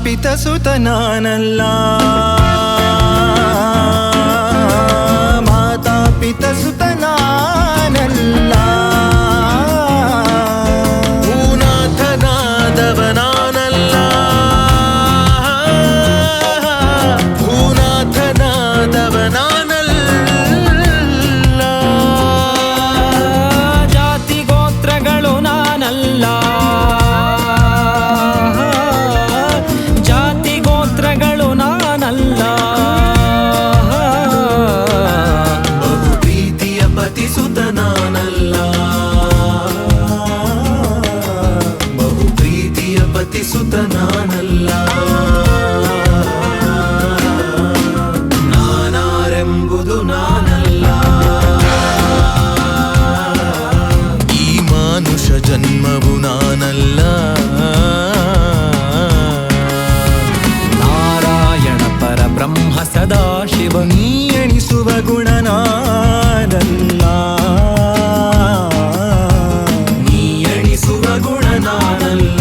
ಪಿತ ಸುತ ನಾನಲ್ಲ, ಮಾತಾ ಪಿತ ಸುತ ನಾನಲ್ಲ. ಭೂನಾಥನಾದವ ನಾನಲ್ಲ, ಭೂನಾಥನಾದವ ನಾನಲ್ಲ. ಜಾತಿ ಗೋತ್ರಗಳು ನಾನಲ್ಲ, ಜಾತಿ ಗೋತ್ರಗಳು ನಾನಲ್ಲ. ಬಹು ಪ್ರೀತಿಯ ಪತಿಸುತ ನಾನಲ್ಲ, ಬಹು ಪ್ರೀತಿಯ ಪತಿಸುತ ನಾನಲ್ಲ. ನಾನಾರೆಂಬುದು ನಾನಲ್ಲ, ಈ ಮಾನುಷ ಜನ್ಮವು ನಾನಲ್ಲ. ನಾರಾಯಣ ಪರಬ್ರಹ್ಮ ಸದಾಶಿವ ನೀ ಎಣಿಸುವ ಗುಣ ನಾನಲ್ಲ, ನೀ ಎಣಿಸುವ ಗುಣ ನಾನಲ್ಲ.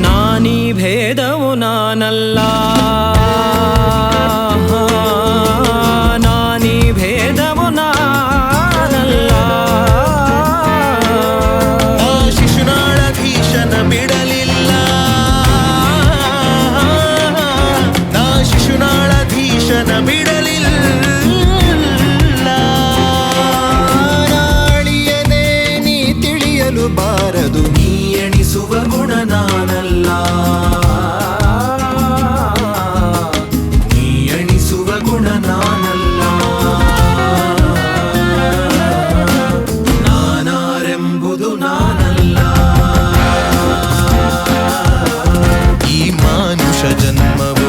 ನಾನೀ ಭೇದವು ನಾನಲ್ಲ, ನಾನೀ ಭೇದವು ನಾನಲ್ಲ. ಶಿಶುನಾಳಧೀಶನ ಬಿಡಲಿಲ್ಲ, ನಾ ಶಿಶುನಾಳಧೀಶನ ಬಿಡಲಿಲ್ಲ. ನಾಳಿಯನೇ ನೀ ತಿಳಿಯಲು ಬಾರದು, ನೀ ಎಣಿಸುವ ಗುಣ ನಾನಲ್ಲ, ನೀ ಎಣಿಸುವ ಗುಣ ನಾನಲ್ಲ. ನಾನಾರೆಂಬುದು ನಾನಲ್ಲ, ಈ ಮಾನುಷ ಜನ್ಮವು